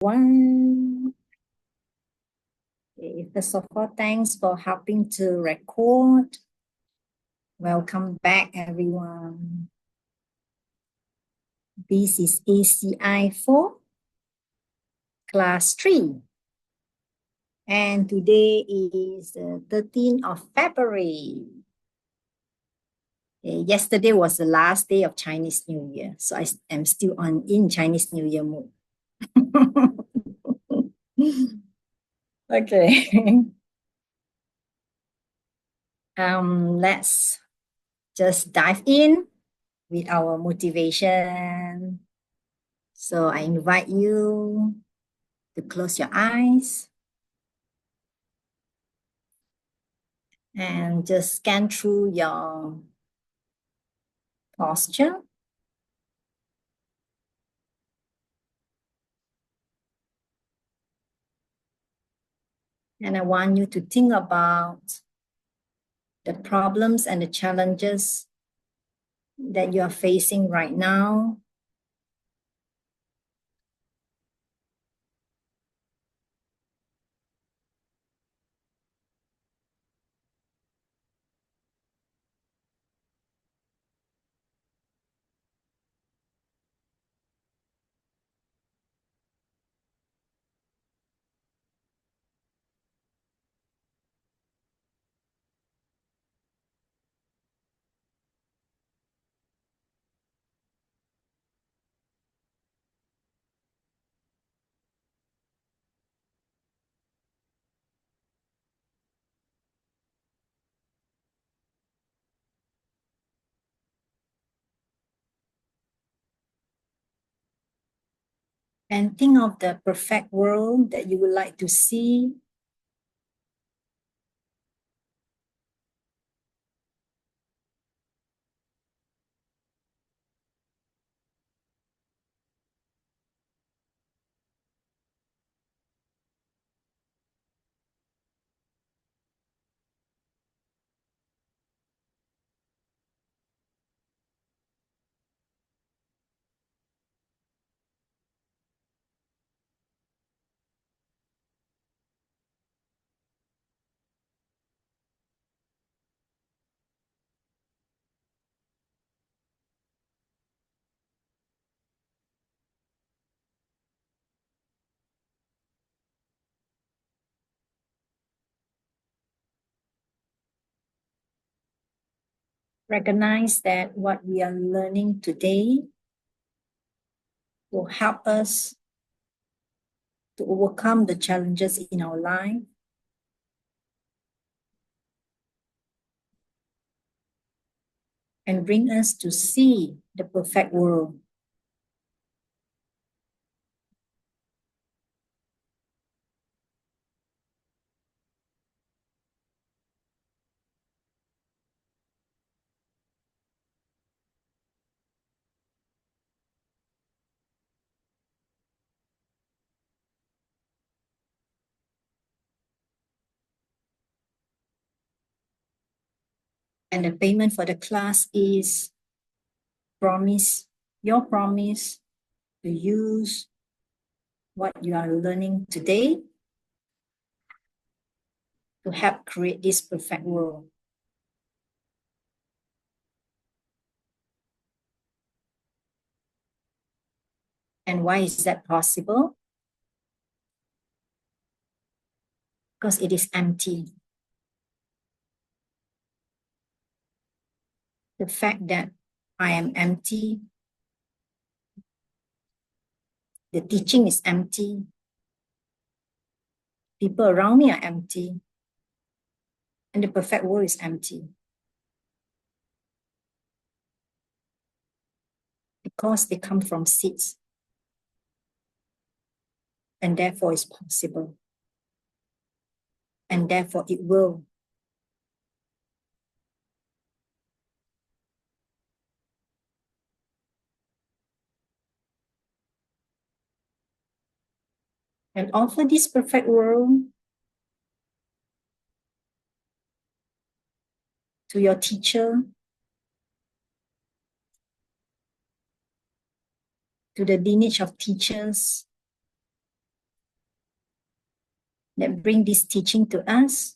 One. Okay, first of all, thanks for helping to record. Welcome back, everyone. This is ACI 4, Class 3. And today is the 13th of February. Okay, yesterday was the last day of Chinese New Year, so I am still in Chinese New Year mood. Okay. Let's just dive in with our motivation. So I invite you to close your eyes and just scan through your posture. And I want you to think about the problems and the challenges that you are facing right now. And think of the perfect world that you would like to see. Recognize that what we are learning today will help us to overcome the challenges in our life. And bring us to see the perfect world. And the payment for the class is your promise to use what you are learning today to help create this perfect world. And why is that possible? Because it is empty. The fact that I am empty, the teaching is empty, people around me are empty, and the perfect world is empty. Because they come from seeds, and therefore it's possible. And therefore it will. And offer this perfect world to your teacher, to the lineage of teachers, that bring this teaching to us.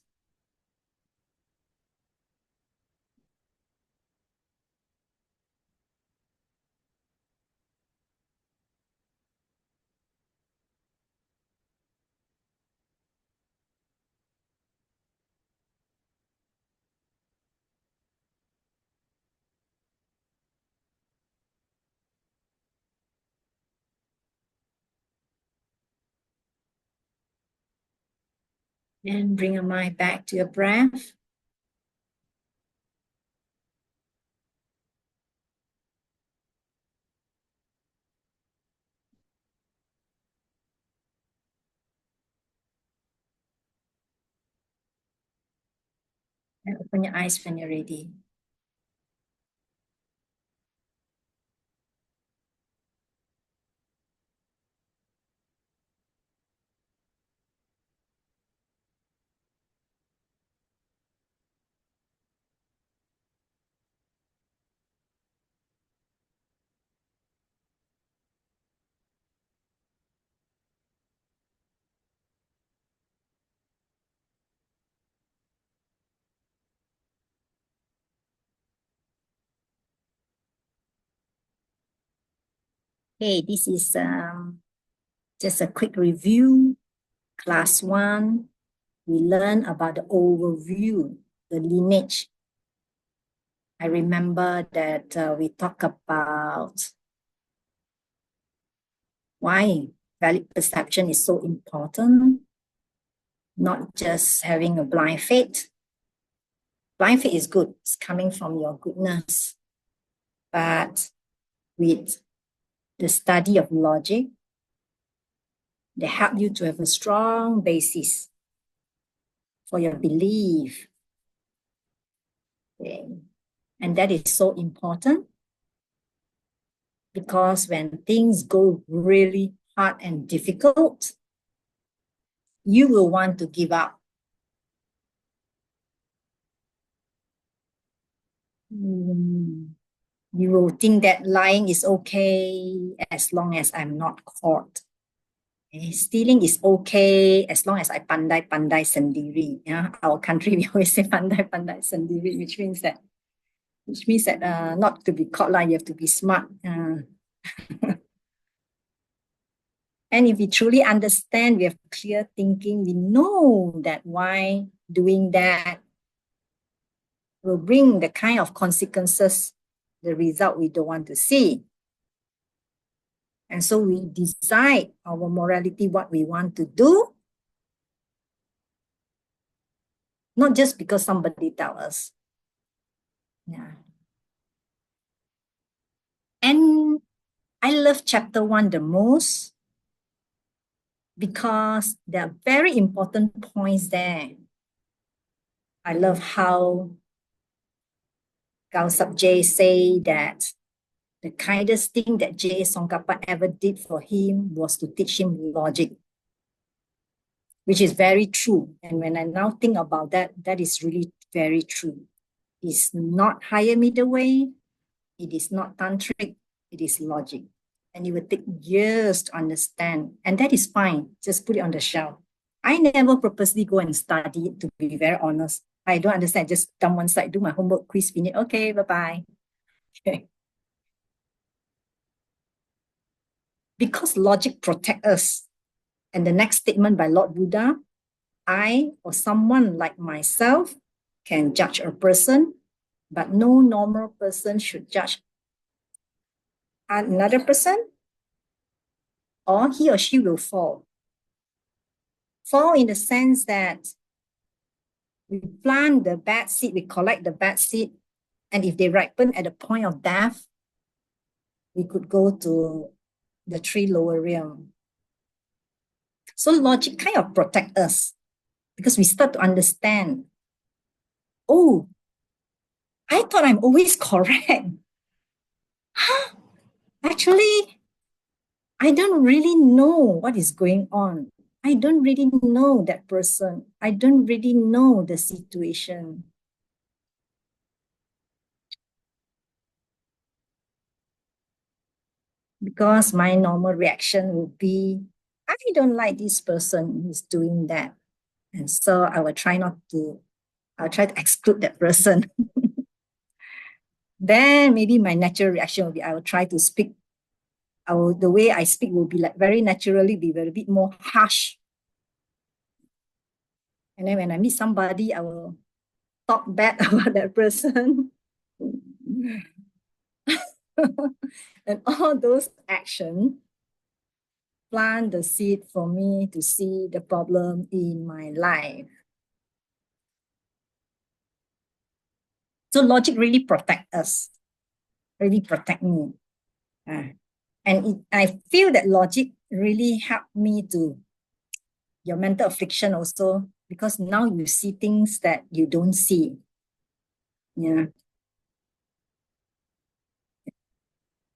And bring your mind back to your breath. And open your eyes when you're ready. Hey, this is just a quick review. Class 1, we learn about the overview, the lineage. I remember that we talk about why valid perception is so important, not just having a blind faith. Blind faith is good, it's coming from your goodness. But with the study of logic, they help you to have a strong basis for your belief. Okay. And that is so important because when things go really hard and difficult, you will want to give up. You will think that lying is okay as long as I'm not caught. Okay? Stealing is okay as long as I pandai sendiri. Yeah? Our country, we always say pandai sendiri, which means that not to be caught, you have to be smart. And if we truly understand, we have clear thinking, we know that why doing that will bring the kind of consequences, the result we don't want to see. And so we decide our morality, what we want to do, not just because somebody tells us. Yeah. And I love chapter 1 the most because there are very important points there. I love how Gausap J say that the kindest thing that J. Songkapa ever did for him was to teach him logic, which is very true. And when I now think about that, that is really very true. It's not higher middle way, it is not tantric, it is logic. And it will take years to understand. And that is fine. Just put it on the shelf. I never purposely go and study it, to be very honest. I don't understand. Just dump one side, do my homework, quiz, finish. Okay, bye-bye. Okay. Because logic protects us. And the next statement by Lord Buddha, I or someone like myself can judge a person, but no normal person should judge another person, or he or she will fall. Fall in the sense that we plant the bad seed, we collect the bad seed, and if they ripen at the point of death, we could go to the three lower realm. So logic kind of protects us because we start to understand, oh, I thought I'm always correct. Huh? Actually, I don't really know what is going on. I don't really know that person. I don't really know the situation. Because my normal reaction would be, I don't like this person who's doing that. And so I will try to exclude that person. Then maybe my natural reaction will be, I will try to speak. The way I speak will be like very naturally, be a bit more harsh. And then when I meet somebody, I will talk bad about that person. And all those actions plant the seed for me to see the problem in my life. So logic really protect us, really protect me. I feel that logic really helped me to your mental affliction also, because now you see things that you don't see. Yeah.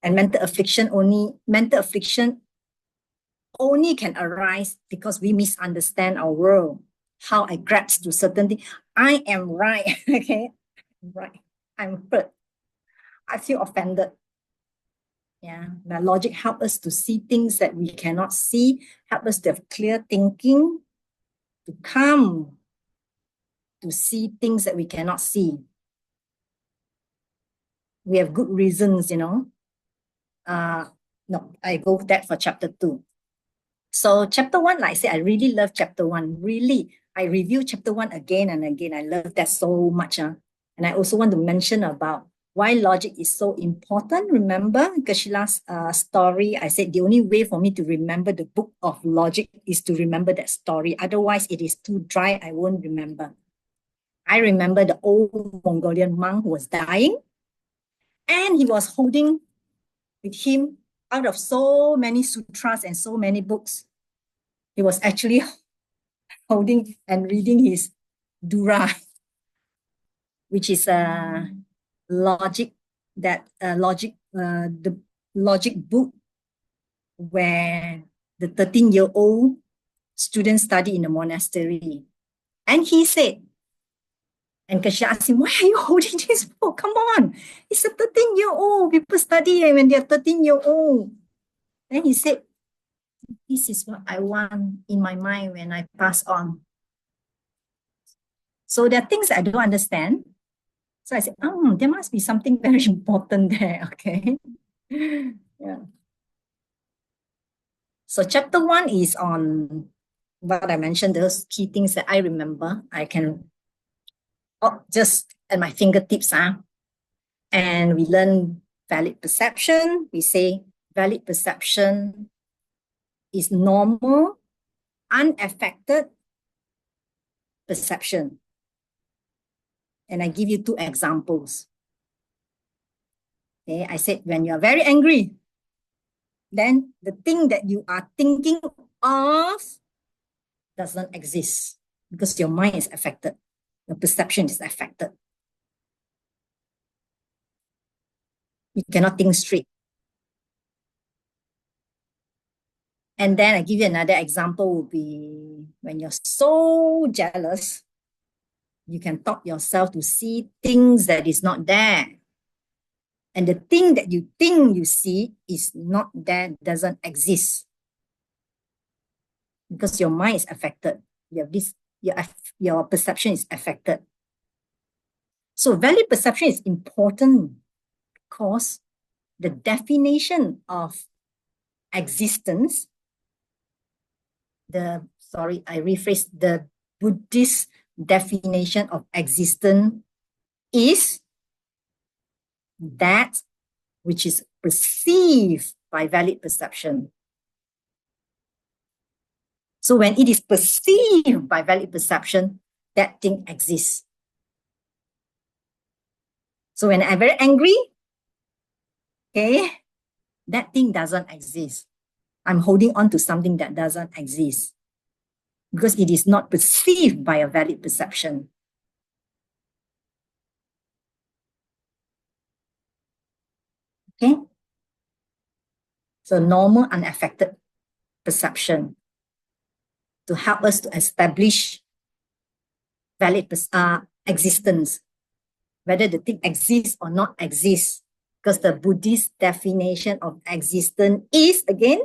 And mental affliction only can arise because we misunderstand our world, how I grasp to certain things. I am right, okay? Right. I'm hurt. I feel offended. Yeah, the logic help us to see things that we cannot see, help us to have clear thinking, to come to see things that we cannot see. We have good reasons, No, I go that for chapter 2. So chapter 1, like I said, I really love chapter 1. Really, I review chapter 1 again and again. I love that so much. And I also want to mention about why logic is so important. Remember Geshe-la's story? I said the only way for me to remember the book of logic is to remember that story. Otherwise, it is too dry. I won't remember. I remember the old Mongolian monk who was dying, and he was holding with him, out of so many sutras and so many books, he was actually holding and reading his Dura, which is a logic the logic book where the 13-year-old student study in the monastery. And he said, and Geshe asked him, why are you holding this book? Come on, it's a 13-year-old. People study when they're 13-year-old. Then he said, this is what I want in my mind when I pass on. So there are things I don't understand. So I said, there must be something very important there, okay? Yeah. So chapter 1 is on what I mentioned, those key things that I remember. I can, just at my fingertips. And we learn valid perception. We say valid perception is normal, unaffected perception. And I give you 2 examples. Okay, I said when you are very angry, then the thing that you are thinking of doesn't exist because your mind is affected. Your perception is affected. You cannot think straight. And then I give you another example would be when you're so jealous, you can talk yourself to see things that is not there. And the thing that you think you see is not there, doesn't exist. Because your mind is affected. Your perception is affected. So valid perception is important because the definition of existence, the Buddhist definition of existence is that which is perceived by valid perception. So when it is perceived by valid perception, that thing exists. So when I'm very angry, okay, that thing doesn't exist. I'm holding on to something that doesn't exist because it is not perceived by a valid perception. Okay? So normal, unaffected perception to help us to establish valid existence, whether the thing exists or not exists, because the Buddhist definition of existence is, again,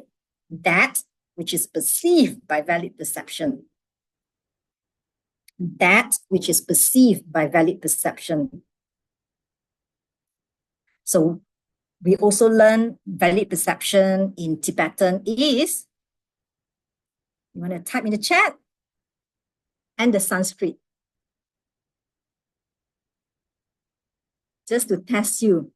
that which is perceived by valid perception. that which is perceived by valid perception. So we also learn valid perception in Tibetan is, you want to type in the chat, and the Sanskrit, just to test you.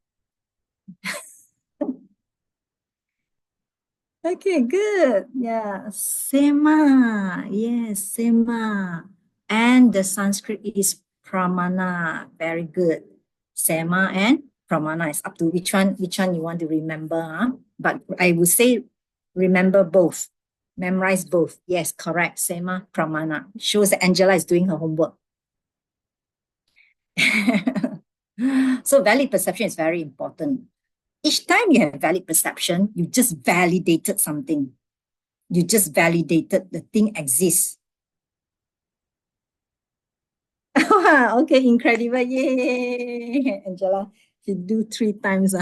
Okay, good. Yeah, Sema. Yes, Sema. And the Sanskrit is Pramana. Very good. Sema and Pramana. It's up to which one you want to remember. Huh? But I would say remember both. Memorize both. Yes, correct. Sema, Pramana. Shows that Angela is doing her homework. So valid perception is very important. Each time you have valid perception, you just validated something. You just validated the thing exists. Okay, incredible. Yay, Angela. You do 3 times.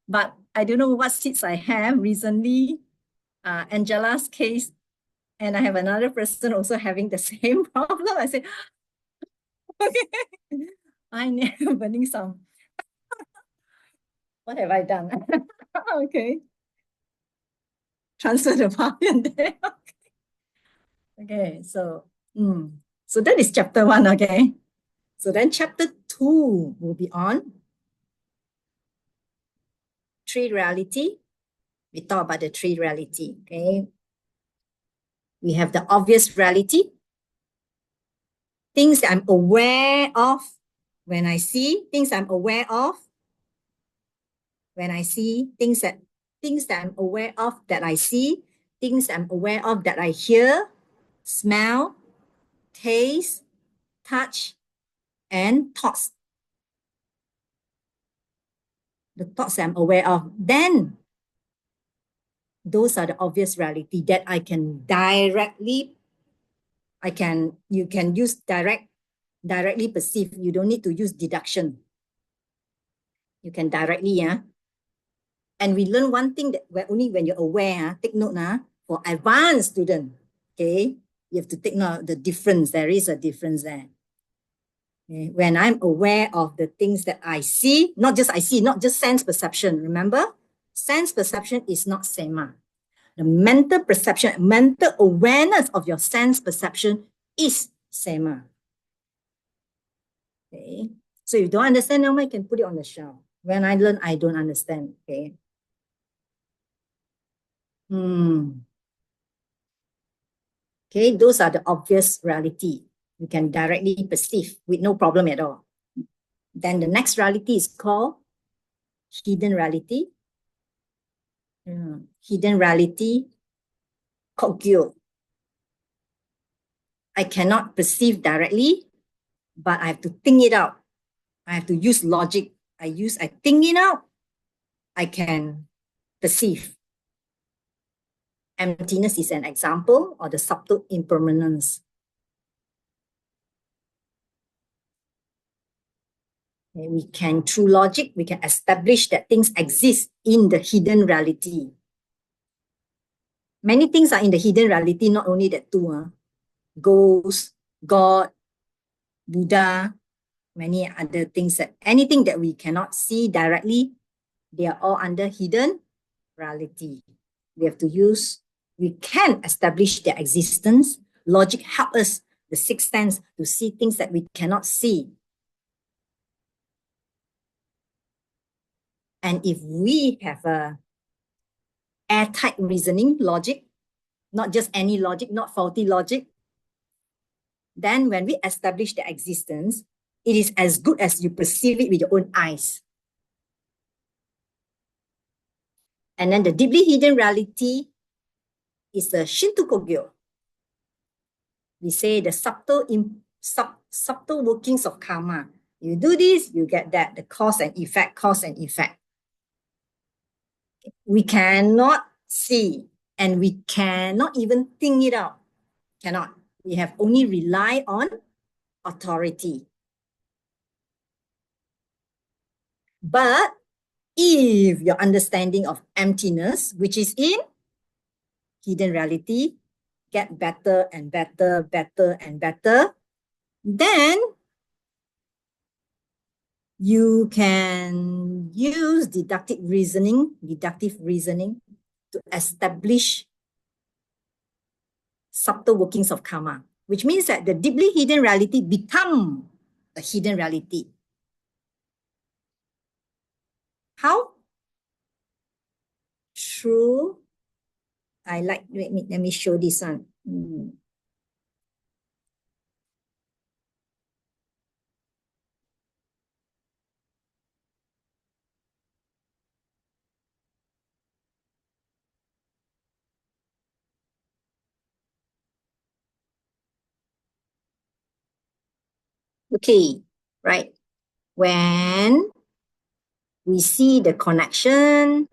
But I don't know what seats I have recently. Angela's case, and I have another person also having the same problem. I said, okay, I'm burning some. What have I done? Okay. Transfer the power there. Okay, so so that is chapter 1, okay? So then chapter 2 will be on three reality. We talk about the three reality, okay? We have the obvious reality, things that I'm aware of when I see, things I'm aware of when I see, things that I'm aware of that I see, things I'm aware of that I hear, smell, taste, touch, and thoughts. The thoughts I'm aware of, then those are the obvious reality that I can directly, you can use directly perceive. You don't need to use deduction. You can directly, yeah. And we learn one thing that only when you're aware, take note, for advanced student, okay, you have to take note of the difference. There is a difference there. Okay? When I'm aware of the things that I see, not just I see, not just sense perception, remember? Sense perception is not sema. The mental perception, mental awareness of your sense perception is sema. Okay. So if you don't understand, now I can put it on the shelf. When I learn, I don't understand. Okay. Okay, those are the obvious reality. You can directly perceive with no problem at all. Then the next reality is called hidden reality. Hidden reality, kogyo. I cannot perceive directly, but I have to think it out. I have to use logic. I think it out. I can perceive. Emptiness is an example, or the subtle impermanence. We can, through logic, we can establish that things exist in the hidden reality. Many things are in the hidden reality, not only that two, ghosts, God, Buddha, many other things, that anything that we cannot see directly, they are all under hidden reality. We can establish their existence. Logic helps us, the sixth sense, to see things that we cannot see. And if we have a airtight reasoning logic, not just any logic, not faulty logic, then when we establish the existence, it is as good as you perceive it with your own eyes. And then the deeply hidden reality is the Shinto-kogyo. We say the subtle workings of karma. You do this, you get that, the cause and effect, cause and effect. We cannot see, and we cannot even think it out. Cannot. We have only rely on authority. But if your understanding of emptiness, which is in hidden reality, get better and better, better and better, then you can use deductive reasoning to establish subtle workings of karma, which means that the deeply hidden reality become a hidden reality. How? Through, let me show this one. Okay, right. When we see the connection,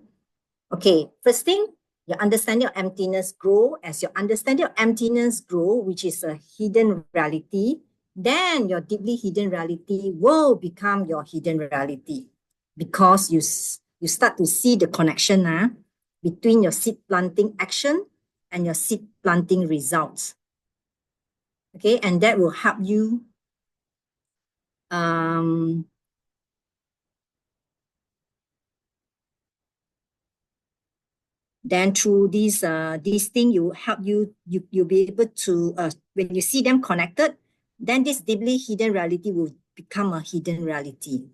okay, first thing, your understanding of emptiness grow. As your understanding of emptiness grow, which is a hidden reality, then your deeply hidden reality will become your hidden reality, because you start to see the connection between your seed planting action and your seed planting results. Okay, and that will help you then through this thing, you help you'll be able to, when you see them connected, then this deeply hidden reality will become a hidden reality.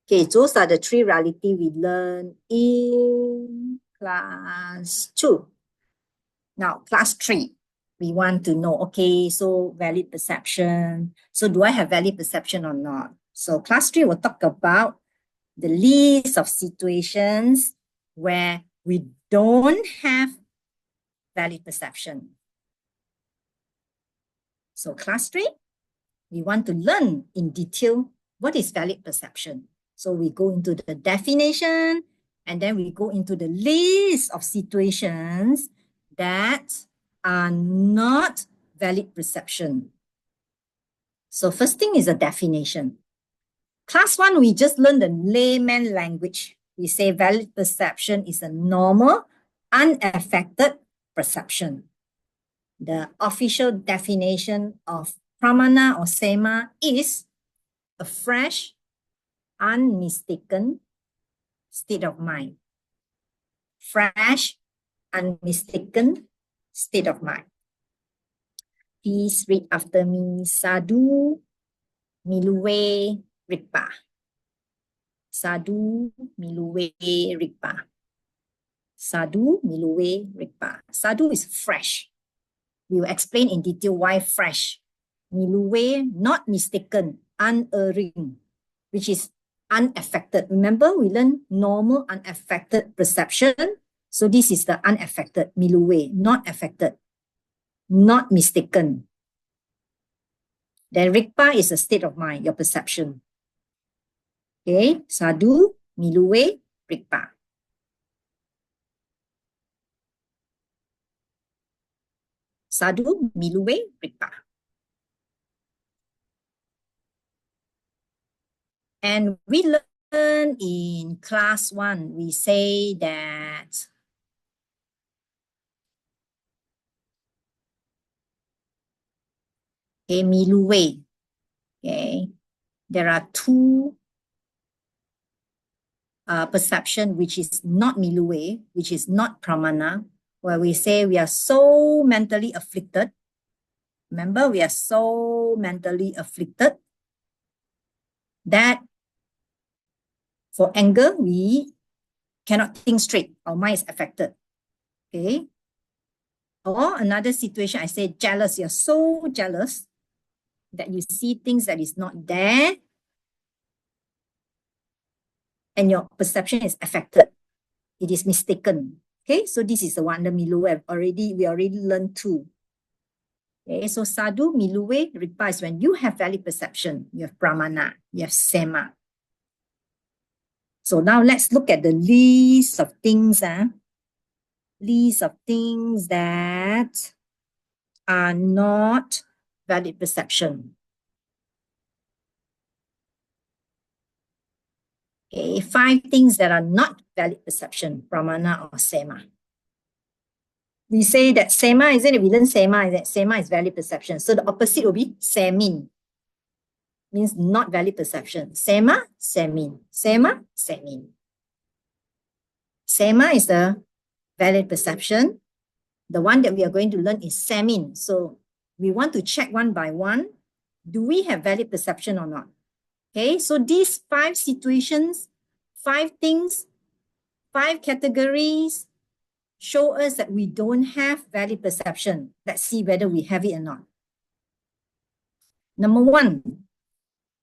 Okay, those are the three reality we learn in class 2. Now, class 3, we want to know, okay, so valid perception. So do I have valid perception or not? So class 3 will talk about the list of situations where we don't have valid perception. So class 3, we want to learn in detail what is valid perception. So we go into the definition, and then we go into the list of situations that are not valid perception. So first thing is a definition. Class 1, we just learned the layman language. We say valid perception is a normal, unaffected perception. The official definition of pramana or sema is a fresh, unmistaken state of mind. Fresh, unmistaken state of mind. Please read after me. Sadhu miluwe rikpa. Sadhu miluwe rikpa. Sadhu miluwe rikpa. Sadhu is fresh. We will explain in detail why fresh. Miluwe, not mistaken, unerring, which is unaffected. Remember, we learned normal unaffected perception. So this is the unaffected, miluwe, not affected, not mistaken. Then rikpa is a state of mind, your perception. Okay, sadhu, miluwe, rikpa. Sadhu, miluwe, rikpa. And we learn in class 1, we say that miluwe. Okay, there are two perception which is not miluwe, which is not pramana, where we say we are so mentally afflicted. Remember, we are so mentally afflicted that for anger, we cannot think straight. Our mind is affected. Okay. Or another situation, I say jealous. You're so jealous that you see things that is not there, and your perception is affected. It is mistaken. Okay, so this is the one, the miluwe. We already learned 2. Okay, so sadhu, miluwe, rikpa is when you have valid perception. You have pramana, you have sema. So now let's look at the list of things. List of things that are not valid perception. Okay, 5 things that are not valid perception, pramana or sema. we say that sema, isn't it? We learn sema, is that sema is valid perception. So the opposite will be semin, means not valid perception. Sema, semin. Sema, semin. Sema is the valid perception. The one that we are going to learn is semin. So we want to check one by one. Do we have valid perception or not? Okay, so these 5 situations, 5 things, 5 categories show us that we don't have valid perception. Let's see whether we have it or not. Number 1,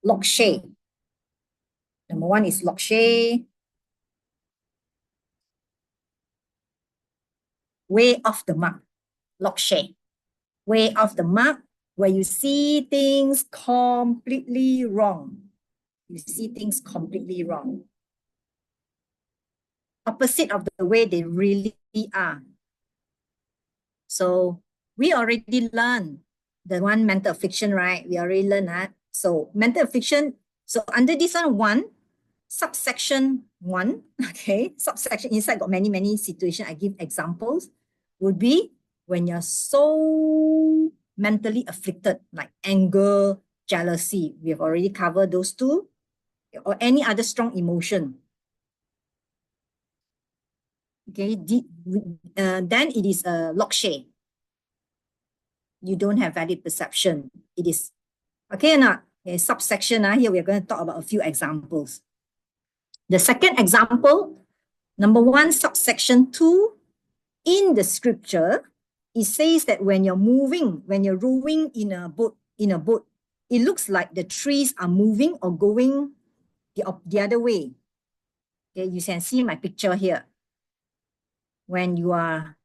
Lakshay. Number 1 is Lakshay. Way off the mark. Lakshay. Way off the mark, where you see things completely wrong. You see things completely wrong. Opposite of the way they really are. So we already learned the one mental affliction, right? We already learned that. So mental affliction, so under this one, subsection 1, okay, subsection inside got many situations. I give examples, would be when you're so mentally afflicted, like anger, jealousy. We have already covered those 2, or any other strong emotion. Okay, then it is a Lakshay. You don't have valid perception. It is, okay or not? Okay, subsection, here we're going to talk about a few examples. The second example, number 1, subsection 2, in the scripture, it says that when you're moving, when you're rowing in a boat, it looks like the trees are moving or going the other way. Okay, you can see my picture here. When you are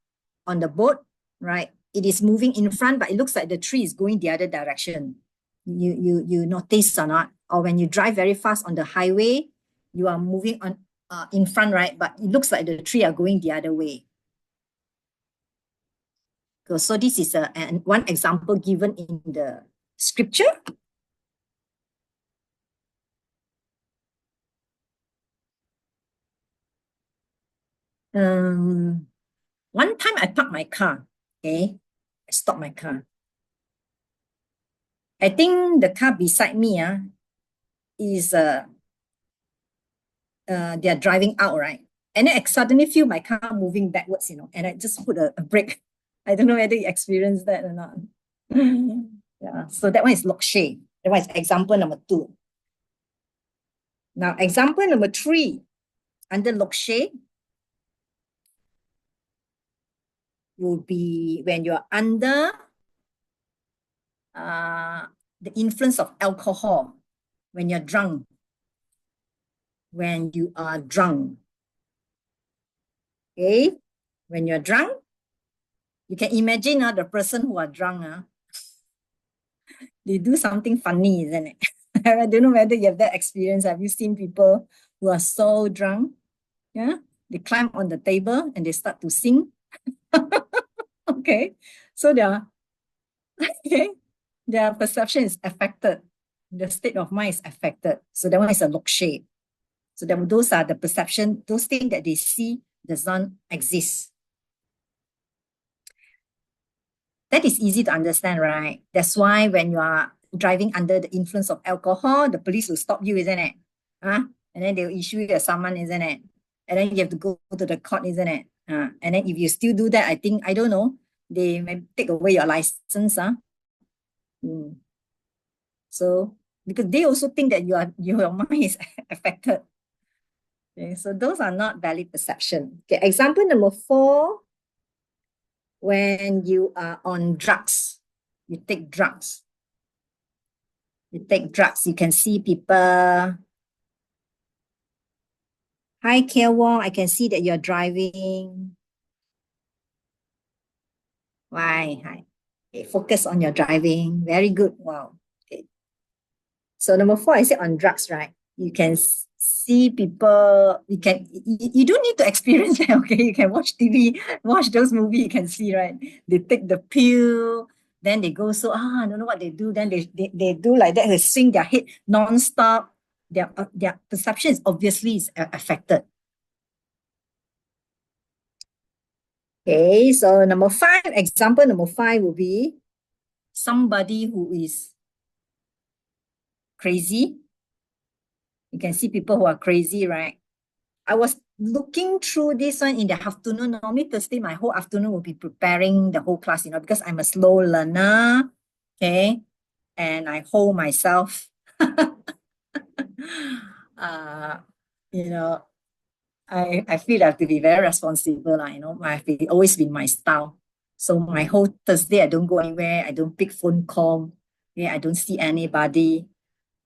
on the boat, right, it is moving in front, but it looks like the tree is going the other direction. You notice or not? Or when you drive very fast on the highway, you are moving on in front, right? But it looks like the tree are going the other way. So this is one example given in the scripture. One time I parked my car, okay? I stopped my car. I think the car beside me is they're driving out, right? And then I suddenly feel my car moving backwards, and I just put a brake. I don't know whether you experienced that or not. Yeah, so that one is Lakshay. That one is example number 2. Now, example number 3, under Lakshay, will be when you're under the influence of alcohol, when you're drunk. When you are drunk. Okay? When you're drunk, you can imagine the person who are drunk, they do something funny, isn't it? I don't know whether you have that experience. Have you seen people who are so drunk? Yeah, they climb on the table and they start to sing. Okay, so their perception is affected. The state of mind is affected. So that one is a Lakshay. So those are the perception, those things that they see does not exist. That is easy to understand, right? That's why when you are driving under the influence of alcohol, the police will stop you, isn't it? And then they'll issue you a summon, isn't it? And then you have to go to the court, isn't it? And then if you still do that, I think, I don't know, they may take away your license. So, because they also think that your mind is affected. Okay, so those are not valid perception. Okay, example number 4, when you are on drugs, you take drugs. You take drugs, you can see people. Hi, Kia Wong, I can see that you're driving. Why? Hi. Okay, focus on your driving. Very good. Wow. Okay. So number 4, I said on drugs, right? You can see people, you don't need to experience that, okay? You can watch TV, watch those movies, you can see, right? They take the pill, then they go, so, I don't know what they do. Then they do like that, they swing their head non-stop. Their perception is obviously affected. Okay, so example number five will be somebody who is crazy. You can see people who are crazy, right? I was looking through this one in the afternoon. Normally Thursday, my whole afternoon will be preparing the whole class, because I'm a slow learner, okay? And I hold myself, uh, you know, I feel I have to be very responsible, always been my style. So my whole Thursday, I don't go anywhere. I don't pick phone call. Yeah, I don't see anybody.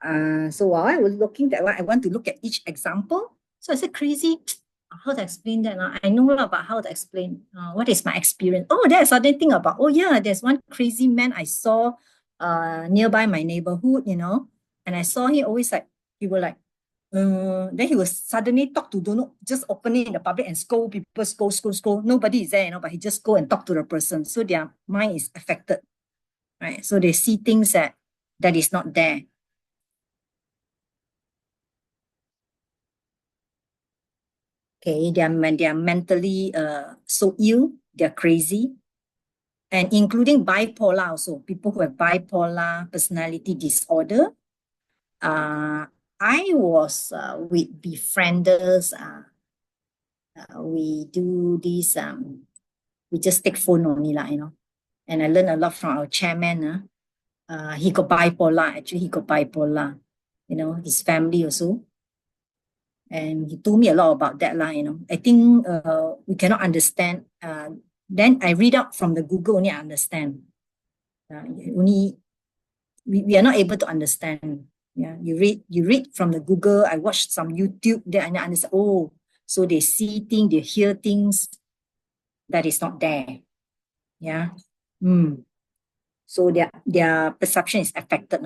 So while I was looking that one, I want to look at each example. So I said, crazy, how to explain that? I know about how to explain. What is my experience? Oh, there's other thing about, oh yeah, there's one crazy man I saw nearby my neighborhood, and I saw him always like, he will like, then he will suddenly talk to, don't know, just open it in the public and scold people, scold, scold, scold. Nobody is there, but he just go and talk to the person. So their mind is affected, right? So they see things that is not there. Okay, they are mentally so ill, they're crazy, and including bipolar also, people who have bipolar personality disorder. Uh, I was with befrienders. We do this. We just take phone only lah, And I learned a lot from our chairman. He got bipolar. Actually, he got bipolar. His family also. And he told me a lot about that lah. I think we cannot understand. Then I read out from the Google only I understand. Only we are not able to understand. Yeah, you read from the Google. I watched some YouTube. Then I understand. Oh, so they see things, they hear things that is not there. Yeah. So their perception is affected.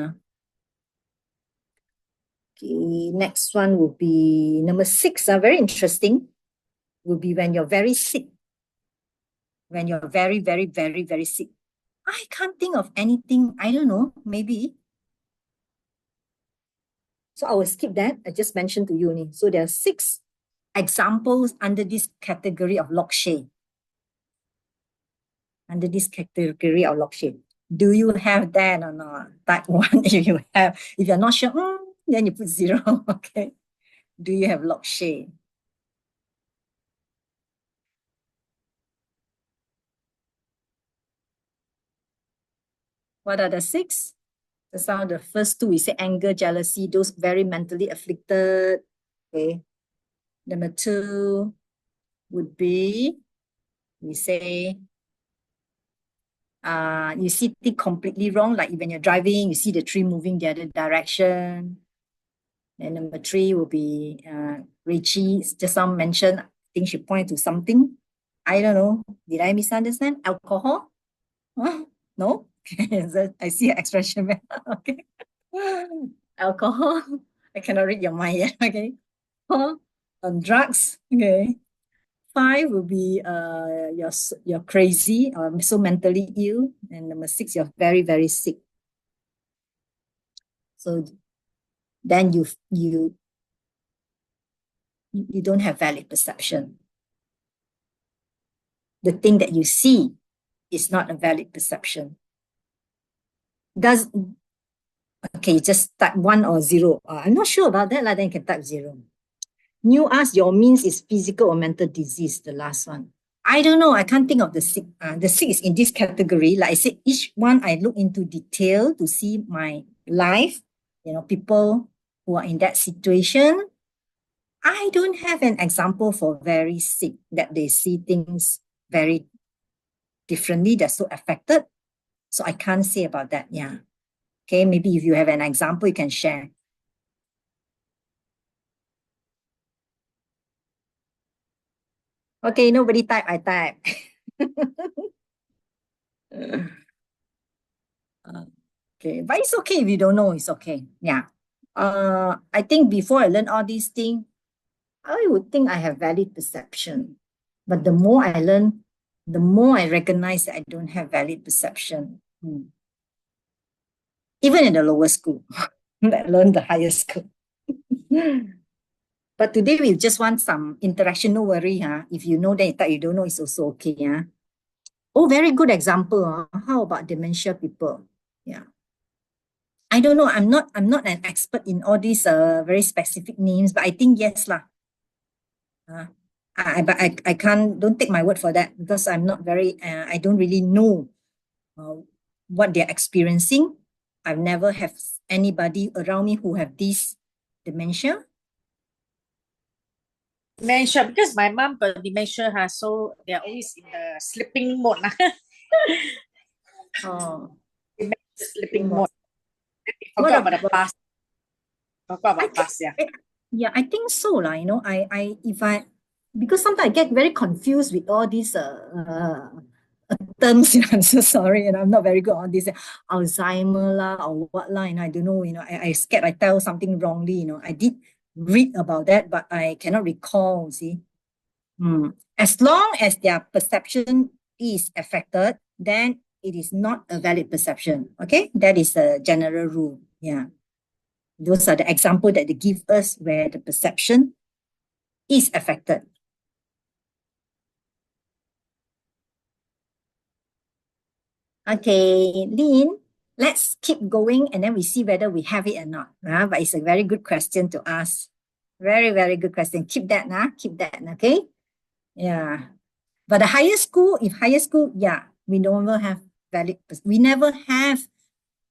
Okay, next one will be number 6. Very interesting. Will be when you're very sick. When you're very, very, very, very sick. I can't think of anything. I don't know. Maybe. So I will skip that. I just mentioned to you. So there are 6 examples under this category of Lokshay. Under this category of Lokshay. Do you have that or not? Type 1 if you have. If you're not sure, then you put 0. Okay. Do you have Lokshay? What are the 6? Some of the first 2, we say anger, jealousy, those very mentally afflicted. Okay. Number 2 would be, we say, you see things completely wrong, like when you're driving, you see the tree moving the other direction. And number 3 will be Rache just some mentioned, I think she pointed to something. I don't know. Did I misunderstand? Alcohol? Huh? No? I see an expression. Okay. Alcohol. I cannot read your mind yet. Okay. Drugs. Okay. 5 will be you're crazy or so mentally ill, and number 6 you're very very sick. So then you don't have valid perception. The thing that you see is not a valid perception. Does okay? Just type 1 or 0. I'm not sure about that. Then you can type 0. New ask your means is physical or mental disease. The last one. I don't know. I can't think of the sick. The sick is in this category. Like I said, each one I look into detail to see my life, people who are in that situation. I don't have an example for very sick that they see things very differently. They're so affected. So I can't say about that. Yeah. Okay. Maybe if you have an example, you can share. Okay. Nobody type. I type. Okay, but it's okay if you don't know, it's okay. Yeah. I think before I learn all these things, I would think I have valid perception. But the more I learn, the more I recognize that I don't have valid perception. Even in the lower school, let alone the higher school. But today we just want some interaction. No worry, huh? If you know, then you thought you don't know, it's also okay, yeah. Oh, very good example. How about dementia people? Yeah. I don't know. I'm not an expert in all these very specific names, but I think yes lah. Uh, but I can't, don't take my word for that because I'm not very I don't really know uh, what they're experiencing. I've never have anybody around me who have this dementia. Dementia, because my mom got dementia, so they're always in the sleeping mode. Oh, Dementia sleeping sleeping mode. mode. We What forgot about the about past. Forgot I about think, past, yeah. yeah, I think so lah. You know, if I because sometimes I get very confused with all these terms. You know, I'm so sorry, and I'm not very good on this Alzheimer lah or what lah. You know, I don't know. You know, I scared I tell something wrongly. You know, I did read about that, but I cannot recall. See, as long as their perception is affected, then it is not a valid perception. Okay, that is the general rule. Yeah. Those are the example that they give us where the perception is affected. Okay, Lynn, let's keep going and then we see whether we have it or not. But it's a very good question to ask. Very, very good question. Keep that, keep that, okay? Yeah. But the higher school, if higher school, yeah, we never have valid,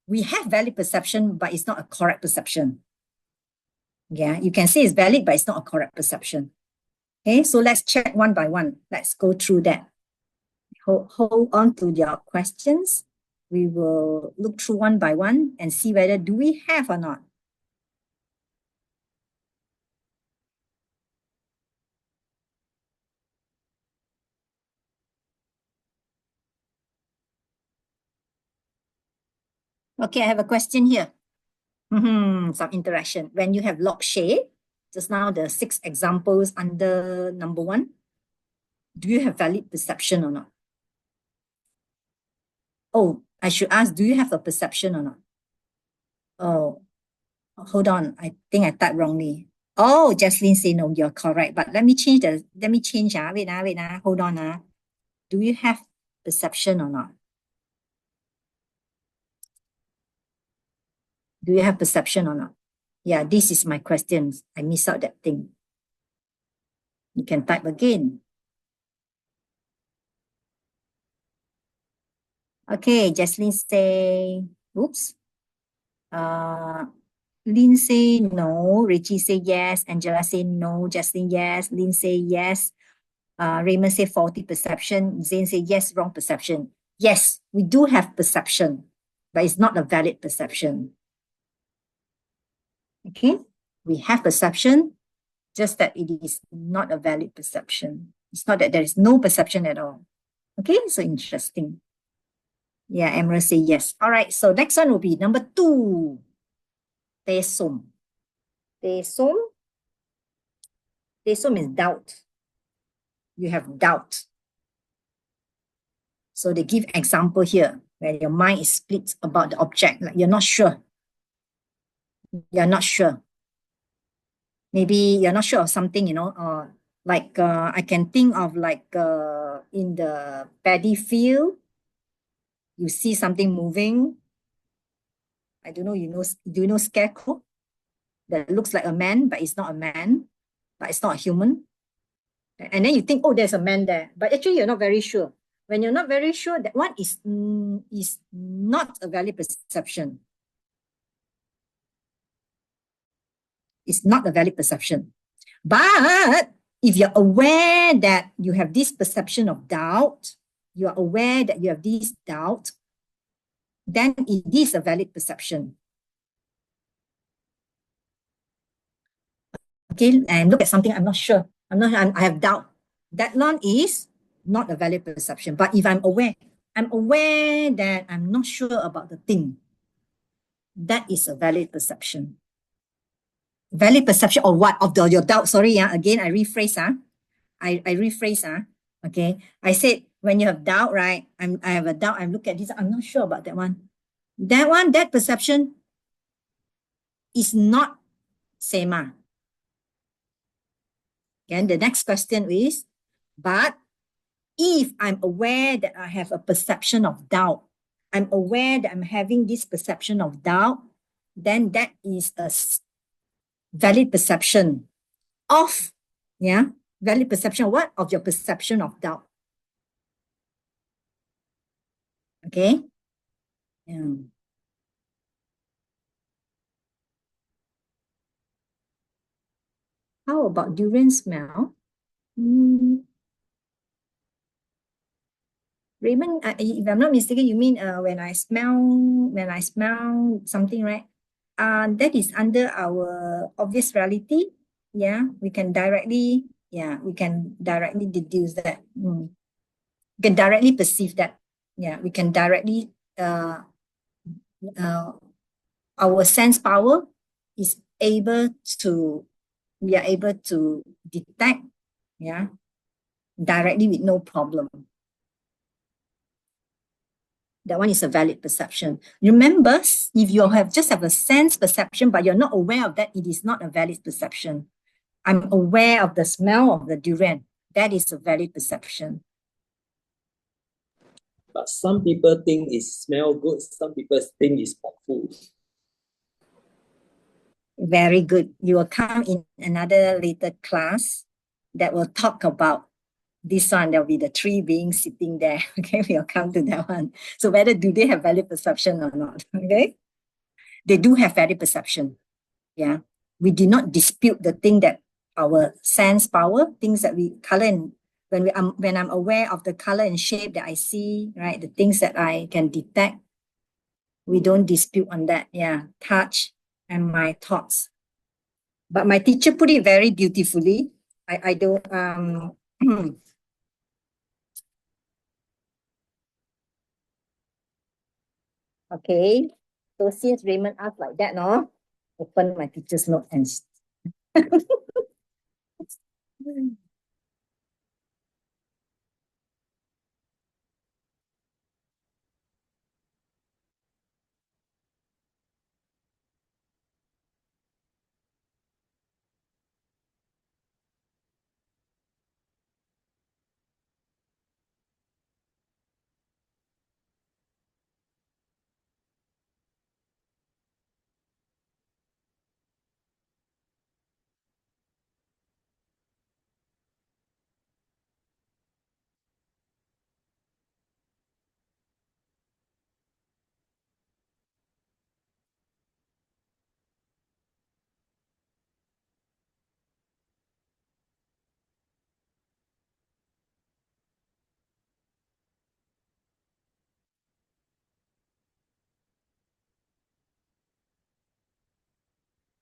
we have valid perception, but it's not a correct perception. Yeah, you can say it's valid, but it's not a correct perception. Okay, so let's check one by one. Let's go through that. Hold on to your questions. We will look through one by one and see whether do we have or not. Okay, I have a question here. Some interaction. When you have Rache, just now the 6 examples under number 1, do you have valid perception or not? Oh, I should ask, do you have a perception or not? Oh, hold on. I think I typed wrongly. Oh, Jaslyn say no, you're correct. But let me change. Wait, hold on. Do you have perception or not? Do you have perception or not? Yeah, this is my question. I miss out that thing. You can type again. Okay, Jaslyn say, oops. Lynn say no. Richie say yes. Angela say no. Jaslyn yes. Lynn say yes. Raymond say faulty perception. Zane say yes, wrong perception. Yes, we do have perception, but it's not a valid perception. Okay, we have perception, just that it is not a valid perception. It's not that there is no perception at all. Okay, so interesting. Yeah, Emerald say yes. All right, so next one will be number 2. Tesum. Tesum. Tesum is doubt. You have doubt. So they give example here where your mind is split about the object, like you're not sure. You're not sure. Maybe you're not sure of something, like I can think of like in the paddy field, you see something moving. I don't know, do you know scarecrow? That looks like a man, but it's not a man, but it's not a human. And then you think, oh, there's a man there, but actually you're not very sure. When you're not very sure, that one is not a valid perception. It's not a valid perception. But if you're aware that you have this perception of doubt, you are aware that you have this doubt, then it is a valid perception. Okay, and look at something, I'm not sure. I have doubt. That one is not a valid perception. But if I'm aware that I'm not sure about the thing, that is a valid perception. Valid perception of what? Of your doubt. Sorry, again, I rephrase. I rephrase. Okay. I said when you have doubt, right? I have a doubt. I look at this. I'm not sure about that one. That perception is not same. And the next question is, but if I'm aware that I have a perception of doubt, I'm aware that I'm having this perception of doubt, then that is a valid perception of, yeah, valid perception of what? Of your perception of doubt. Okay? Yeah. How about durian smell? Raymond, if I'm not mistaken, you mean when I smell something, right? That is under our obvious reality. Yeah, we can directly deduce that. We can directly perceive that. Yeah, we can directly uh, our sense power is able to we are able to detect, yeah, directly with no problem. That one is a valid perception. Remember, if you just have a sense perception, but you're not aware of that, it is not a valid perception. I'm aware of the smell of the durian. That is a valid perception. But some people think it smells good. Some people think it's awful. Very good. You will come in another later class that will talk about this one. There'll be the three beings sitting there. Okay, we'll come to that one. So whether do they have valid perception or not? Okay, they do have valid perception. Yeah, we do not dispute the thing that our sense power, things that we color and when I'm aware of the color and shape that I see, right, the things that I can detect, we don't dispute on that. Yeah, touch and my thoughts. But my teacher put it very beautifully. I don't okay. So since Raymond asked like that, no, open my teacher's note and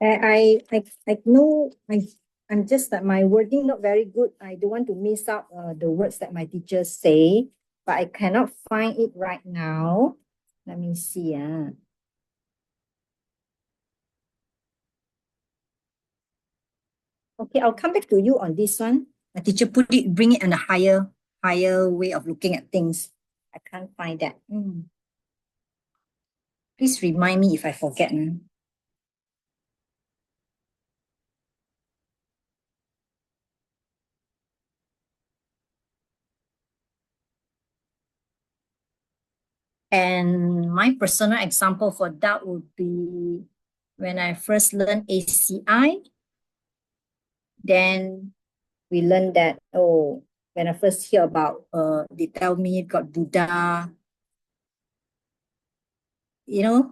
I know I'm just that my wording not very good. I don't want to miss out the words that my teachers say, but I cannot find it right now. Let me see. Okay, I'll come back to you on this one. My teacher bring it in a higher way of looking at things. I can't find that. Please remind me if I forget. And my personal example for that would be when I first learned ACI, then we learned that, oh, when I first hear about, they tell me got Buddha, yeah,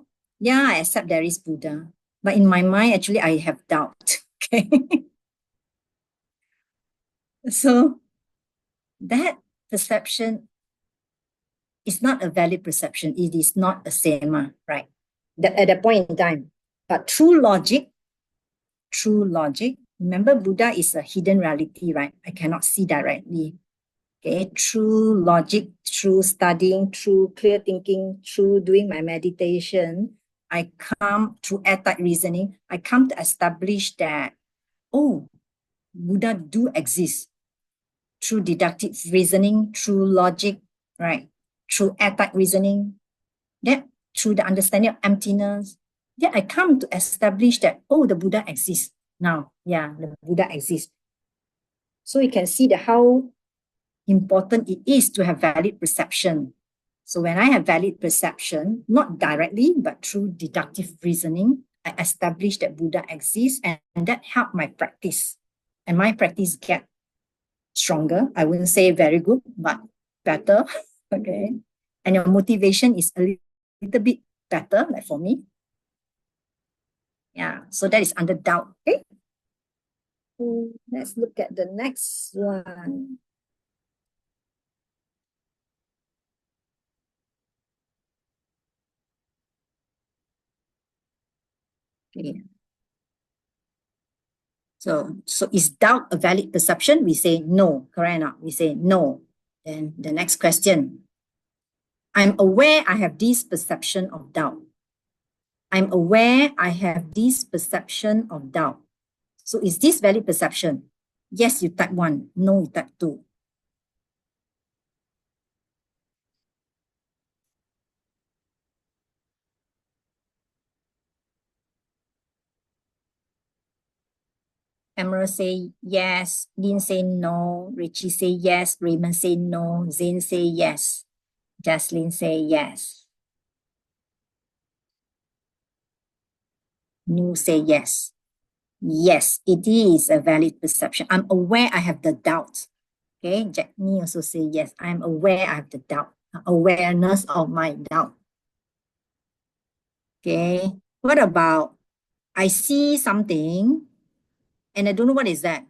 I accept there is Buddha. But in my mind, actually, I have doubt. Okay. So that perception is not a valid perception. It is not a sema, right? At that point in time. But true logic, remember Buddha is a hidden reality, right? I cannot see directly. Okay, through logic, through studying, through clear thinking, through doing my meditation, I come through air-tight reasoning, I come to establish that, oh, Buddha do exist through deductive reasoning, through logic, right? Through air-tight reasoning, that through the understanding of emptiness, then I come to establish that, oh, the Buddha exists now. Yeah, the Buddha exists. So you can see that how important it is to have valid perception. So when I have valid perception, not directly, but through deductive reasoning, I establish that Buddha exists, and that helped my practice. And my practice get stronger. I wouldn't say very good, but better. Okay. And your motivation is a little bit better, like for me. Yeah. So that is under doubt. Okay. Let's look at the next one. Okay. So is doubt a valid perception? We say no, correct or not? We say no. Then the next question. I'm aware I have this perception of doubt. I'm aware I have this perception of doubt. So is this valid perception? Yes, you type 1. No, you type 2. Emerald say yes. Lin say no. Richie say yes. Raymond say no. Zane say yes. Jaslyn say yes. Nu say yes. Yes, it is a valid perception. I'm aware I have the doubt. Okay, Jack Nee also say yes. I'm aware I have the doubt. Awareness of my doubt. Okay, what about I see something and I don't know what is that?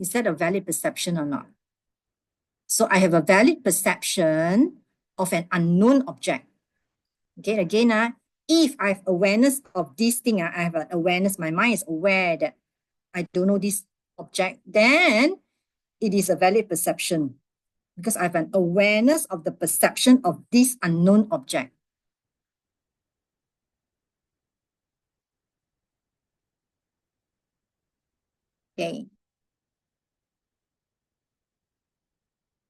Is that a valid perception or not? So I have a valid perception of an unknown object. Okay, again, if I have awareness of this thing, I have an awareness, my mind is aware that I don't know this object, then it is a valid perception because I have an awareness of the perception of this unknown object. Okay.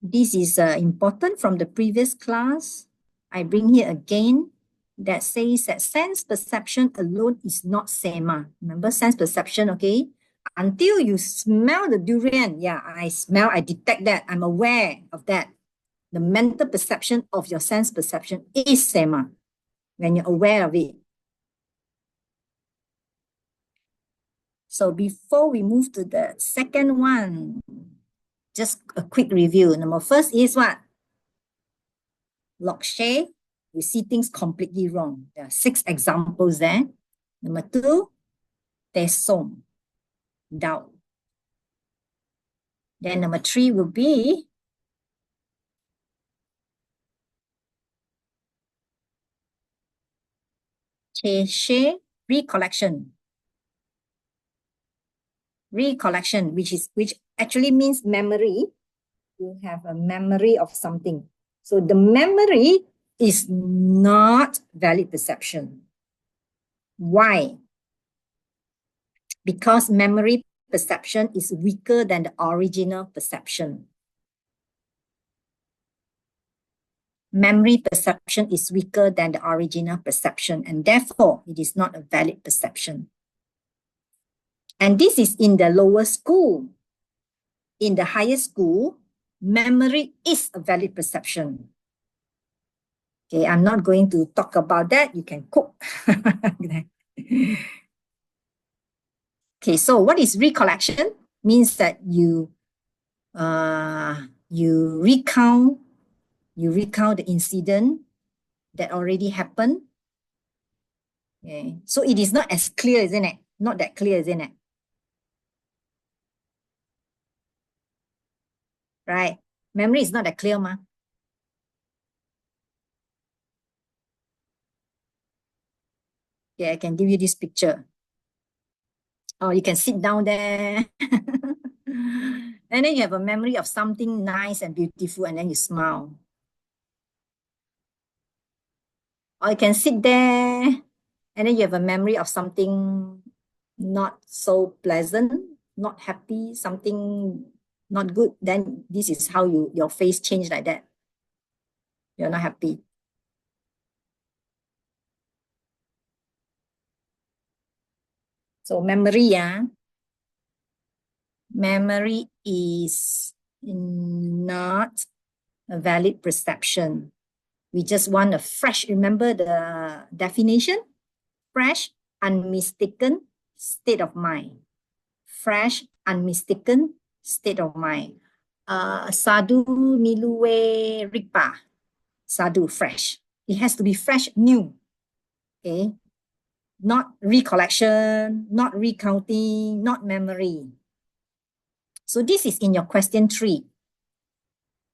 This is important from the previous class. I bring here again that says that sense perception alone is not sema. Remember sense perception, okay? Until you smell the durian, yeah, I detect that, I'm aware of that. The mental perception of your sense perception is sema when you're aware of it. So before we move to the second one, just a quick review. Number first is what? Rache, you see things completely wrong. There are 6 examples there. Number 2, tesong, doubt. Then number 3 will be Geshe, recollection. Recollection, which actually means memory. You have a memory of something. So the memory is not valid perception. Why? Because memory perception is weaker than the original perception. Memory perception is weaker than the original perception, and therefore it is not a valid perception. And this is in the lower school. In the higher school, memory is a valid perception. Okay, I'm not going to talk about that. You can cook. Okay, so what is recollection? Means that you recount the incident that already happened. Okay, so it is not as clear, isn't it? Not that clear, isn't it? Right? Memory is not that clear, ma. Okay, I can give you this picture. Oh, you can sit down there. And then you have a memory of something nice and beautiful, and then you smile. Or you can sit there, and then you have a memory of something not so pleasant, not happy, something not good. Then this is how your face change like that. You're not happy. So memory, memory is not a valid perception. We just want a fresh, remember the definition? Fresh, unmistaken state of mind. Fresh, unmistaken state of mind. Sadhu miluwe ripa. Sadhu, fresh. It has to be fresh, new. Okay. Not recollection, not recounting, not memory. So this is in your question 3.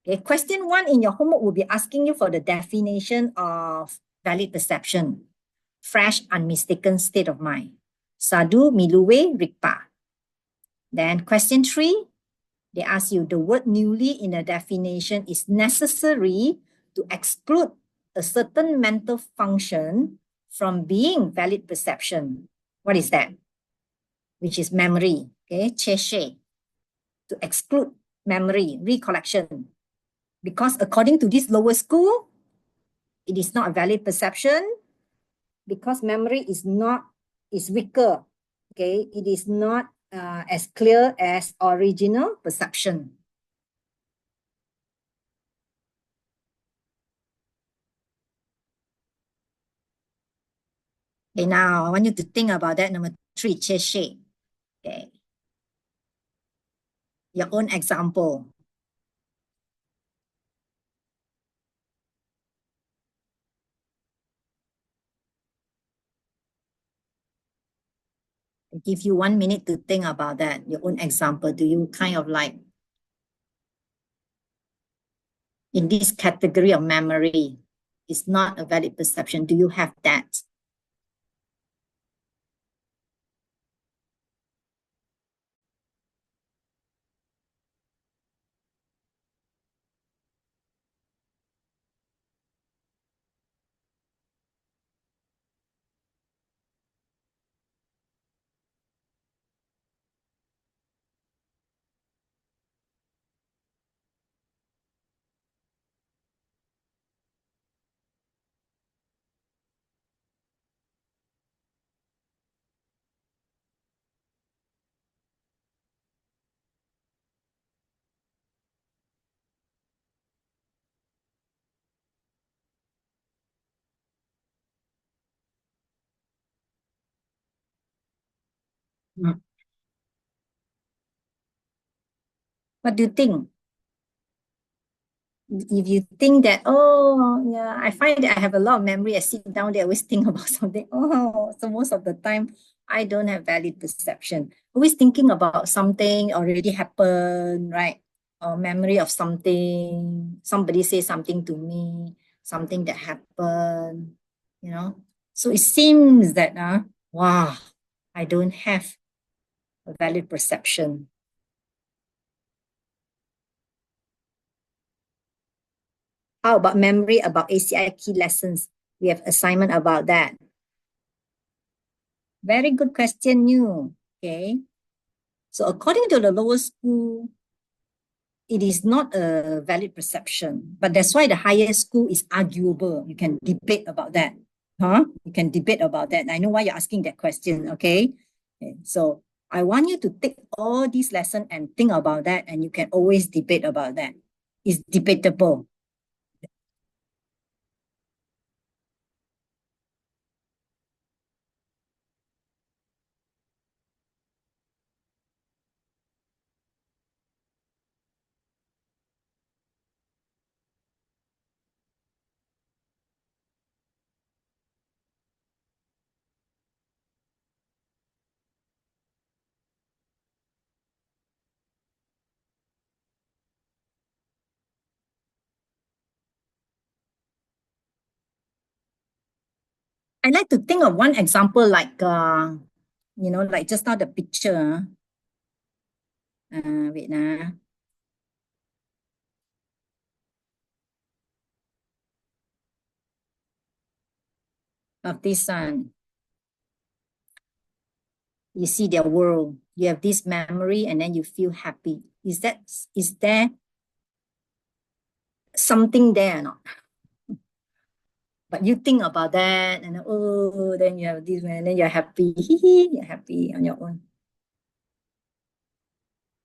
Okay, question 1 in your homework will be asking you for the definition of valid perception. Fresh, unmistaken state of mind. Sadhu miluwe rikpa. Then question 3, they ask you the word newly in the definition is necessary to exclude a certain mental function from being valid perception. What is that? Which is memory. Okay, Geshe. To exclude memory, recollection. Because according to this lower school, it is not a valid perception because memory is weaker. Okay, it is not as clear as original perception. Okay, now I want you to think about that. Number 3, Geshe. Okay, your own example. I give you 1 minute to think about that, your own example. Do you kind of like, in this category of memory, is not a valid perception? Do you have that? Mm. What do you think? If you think that, oh, yeah, I find that I have a lot of memory, I sit down there, I always think about something. Oh, so most of the time, I don't have valid perception. Always thinking about something already happened, right? Or memory of something, somebody say something to me, something that happened, you know? So it seems that, wow, I don't have a valid perception. How about memory about ACI key lessons? We have assignment about that. Very good question, you. Okay. So according to the lower school, it is not a valid perception, but that's why the higher school is arguable. You can debate about that. You can debate about that. I know why you're asking that question, okay? So I want you to take all these lessons and think about that, and you can always debate about that. It's debatable. I like to think of one example like, like just now the picture. Wait now. Of this one. You see their world. You have this memory and then you feel happy. Is there something there or not? But you think about that and oh, then you have this and then you're happy. You're happy on your own.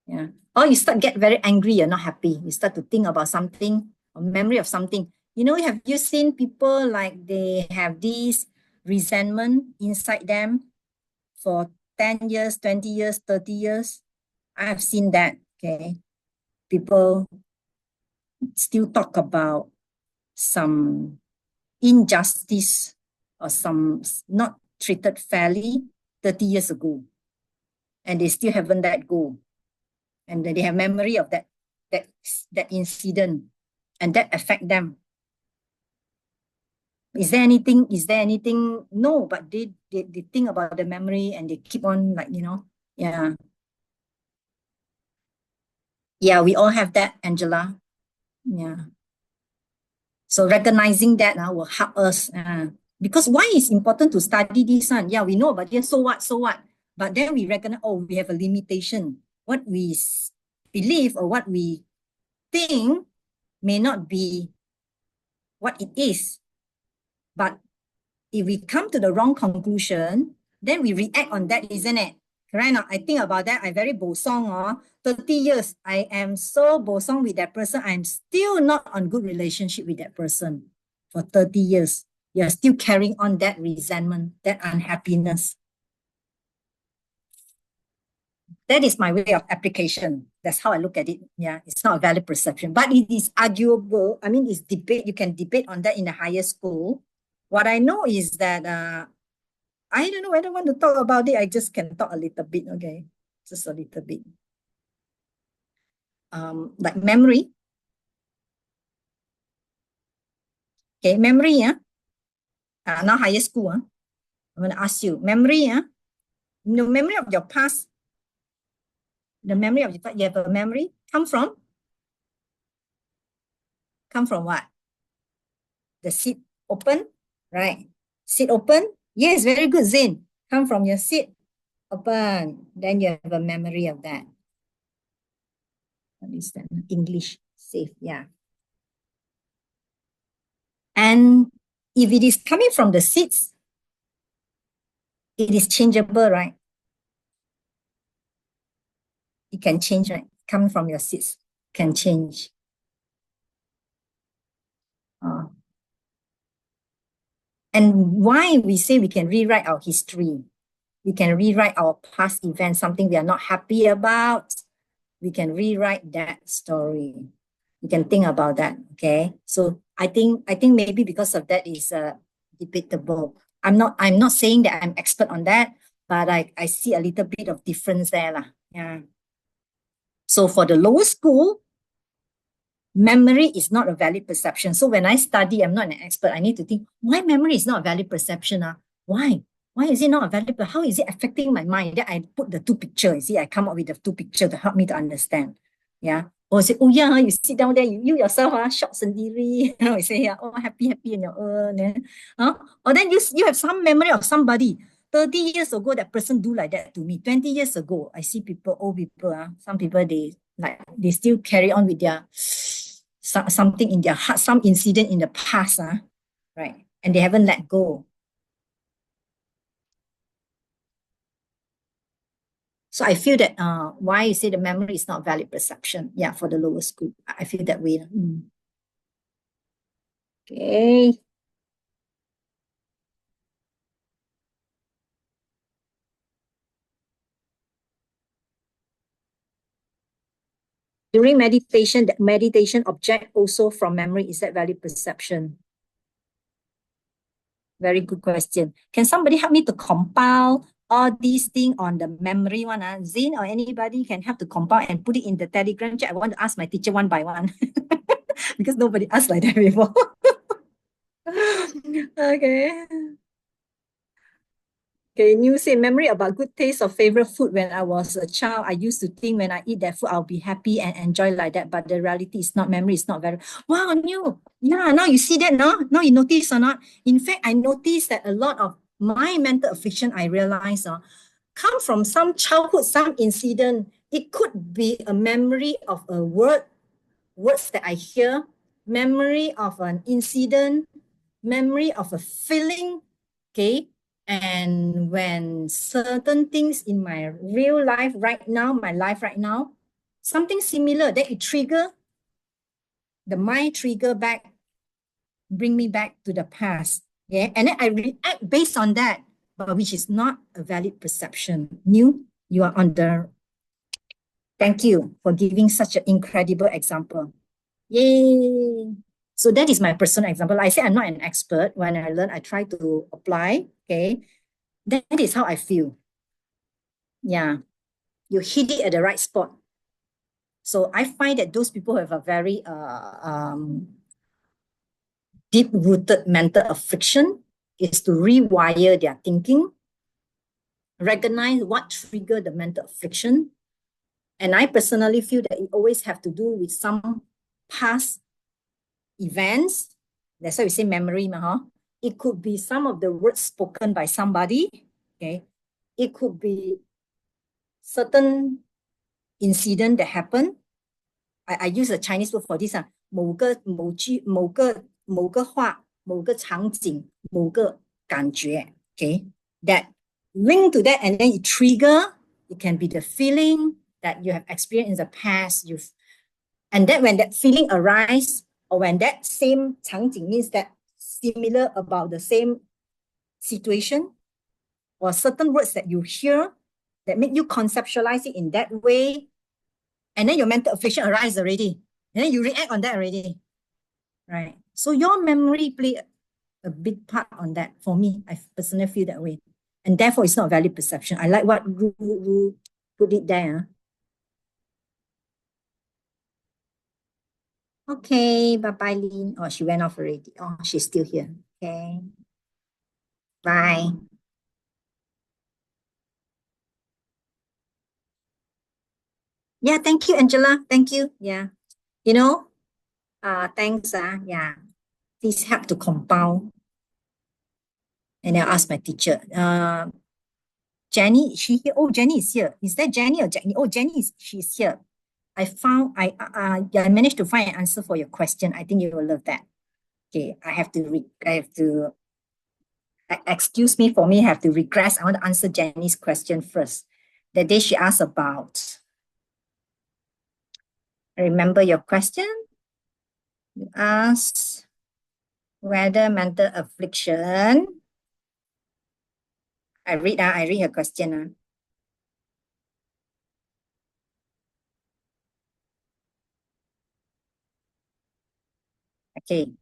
Yeah. Or you start get very angry, you're not happy. You start to think about something, a memory of something. You know, have you seen people like they have this resentment inside them for 10 years, 20 years, 30 years? I have seen that. Okay. People still talk about some injustice or some not treated fairly 30 years ago. And they still haven't let go. And they have memory of that incident, and that affect them. Is there anything? No, but they think about the memory and they keep on, like, yeah. Yeah, we all have that, Angela. Yeah. So recognizing that will help us. Because why is important to study this one? Yeah, we know about this, so what? But then we recognize, oh, we have a limitation. What we believe or what we think may not be what it is. But if we come to the wrong conclusion, then we react on that, isn't it? Correct? Now, I think about that. I very bosong. 30 years, I am so bosong with that person. I'm still not on good relationship with that person for 30 years. You're still carrying on that resentment, that unhappiness. That is my way of application. That's how I look at it. Yeah, it's not a valid perception, but it is arguable. I mean, it's debate. You can debate on that in the higher school. What I know is that I don't know whether I want to talk about it. I just can talk a little bit, okay? Just a little bit. Like memory. Okay, memory, yeah. Now higher school, I'm going to ask you, memory, yeah. The memory of your past, the memory of you have a memory, come from what? The seat open, right? Seat open. Yes, very good, Zain. Come from your seat open. Then you have a memory of that. What is that? English, safe, yeah. And if it is coming from the seats, it is changeable, right? It can change, right? Coming from your seats can change. And why we say we can rewrite our history? We can rewrite our past events, something we are not happy about. We can rewrite that story. You can think about that, okay? So I think maybe because of that is debatable. I'm not saying that I'm expert on that, but I see a little bit of difference there lah. Yeah. So for the lower school, memory is not a valid perception. So when I study, I'm not an expert. I need to think, why memory is not a valid perception? Why? Why is it not a valid? How is it affecting my mind? Then I put the two pictures. You see, I come up with the two pictures to help me to understand. Yeah. Or say, oh yeah, you sit down there, you yourself shock sendiri. You say, yeah, oh happy in your own. Or then you have some memory of somebody. 30 years ago, that person do like that to me. 20 years ago, I see people, old people, some people, they still carry on with their something in their heart, some incident in the past, right? And they haven't let go. So I feel that why you say the memory is not valid perception, yeah, for the lower school. I feel that way. Okay. During meditation, the meditation object also from memory, is that valid perception? Very good question. Can somebody help me to compile all these things on the memory one? Zain or anybody can help to compile and put it in the Telegram chat. I want to ask my teacher one by one because nobody asked like that before. Okay. Okay, New say memory about good taste of favorite food when I was a child. I used to think when I eat that food, I'll be happy and enjoy like that. But the reality is not, memory is not very, wow, New. Yeah, now you see that now? Now you notice or not? In fact, I noticed that a lot of my mental affliction, I realized, come from some childhood, some incident. It could be a memory of a words that I hear, memory of an incident, memory of a feeling, okay? And when certain things in my real life right now, my life right now, something similar, then it trigger, the mind trigger back, bring me back to the past. Yeah, and then I react based on that, but which is not a valid perception. New, you are on the, thank you for giving such an incredible example. Yay. So that is my personal example. I say I'm not an expert. When I learn, I try to apply. Okay. That is how I feel. Yeah. You hit it at the right spot. So I find that those people who have a very deep-rooted mental affliction is to rewire their thinking, recognize what triggered the mental affliction. And I personally feel that it always have to do with some past events. That's why we say memory. It could be some of the words spoken by somebody. Okay. It could be certain incident that happened. I use a Chinese word for this. 某个话，某个场景，某个感觉。Okay. That ring to that and then it trigger. It can be the feeling that you have experienced in the past. And then when that feeling arises, or when that same 场景 means that similar about the same situation, or certain words that you hear that make you conceptualize it in that way, and then your mental affliction arises already. And then you react on that already. Right? So your memory play a big part on that. For me, I personally feel that way. And therefore, it's not valid perception. I like what Ru put it there. Okay, bye-bye, Lynn. Oh, she went off already. Oh, she's still here. Okay. Bye. Yeah, thank you, Angela. Thank you. Yeah. You know, thanks. Yeah. Please help to compound. And I'll ask my teacher. Jenny, is she here? Oh, Jenny is here. Is that Jenny or Jenny? Oh, she's here. I managed to find an answer for your question. I think you will love that. Okay, excuse me for me, I have to regress. I want to answer Jenny's question first. The day she asked about, remember your question? You asked whether mental affliction, I read her question. Okay.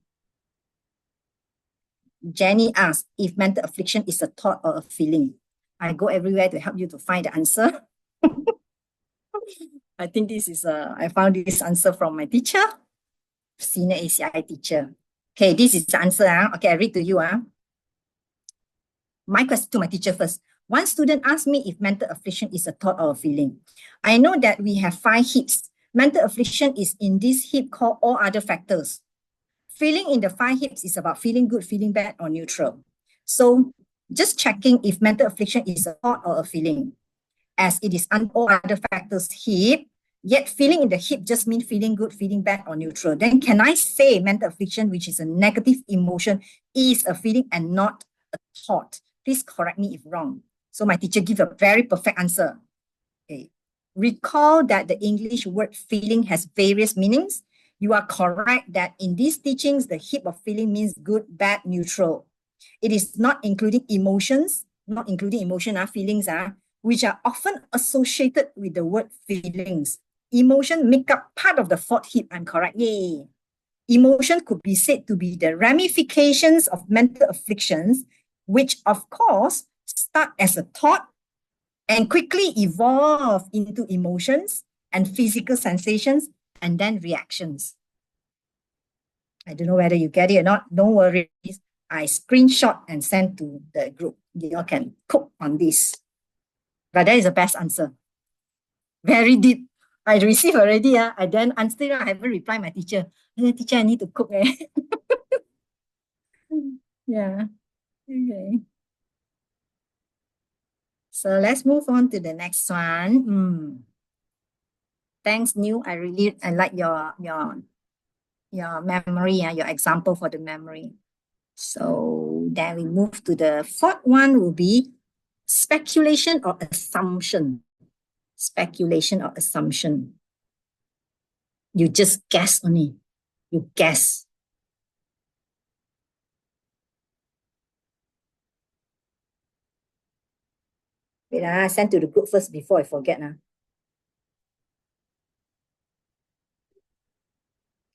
Jenny asked if mental affliction is a thought or a feeling. I go everywhere to help you to find the answer. I think this is I found this answer from my teacher, senior ACI teacher. Okay, this is the answer. Okay, I read to you. My question to my teacher first. One student asked me if mental affliction is a thought or a feeling. I know that we have 5 hips. Mental affliction is in this hip called all other factors. Feeling in the 5 hips is about feeling good, feeling bad, or neutral. So just checking if mental affliction is a thought or a feeling, as it is under all other factors hip, yet feeling in the hip just means feeling good, feeling bad, or neutral. Then can I say mental affliction, which is a negative emotion, is a feeling and not a thought? Please correct me if wrong. So my teacher gives a very perfect answer. Okay. Recall that the English word feeling has various meanings. You are correct that in these teachings, the hip of feeling means good, bad, neutral. It is not including emotions, feelings, which are often associated with the word feelings. Emotion make up part of the 4th hip. I'm correct. Yay. Emotion could be said to be the ramifications of mental afflictions, which of course start as a thought and quickly evolve into emotions and physical sensations and then reactions. I don't know whether you get it or not. Don't worry. I screenshot and send to the group. You all can cook on this. But that is the best answer. Very deep. I received already. I then answered. I haven't replied my teacher. Hey, teacher, I need to cook. Yeah. Okay. So let's move on to the next one. Thanks, New. I like your memory, your example for the memory. So then we move to the 4th one will be speculation or assumption. Speculation or assumption. You just guess only. You guess. Wait, I send to the group first before I forget.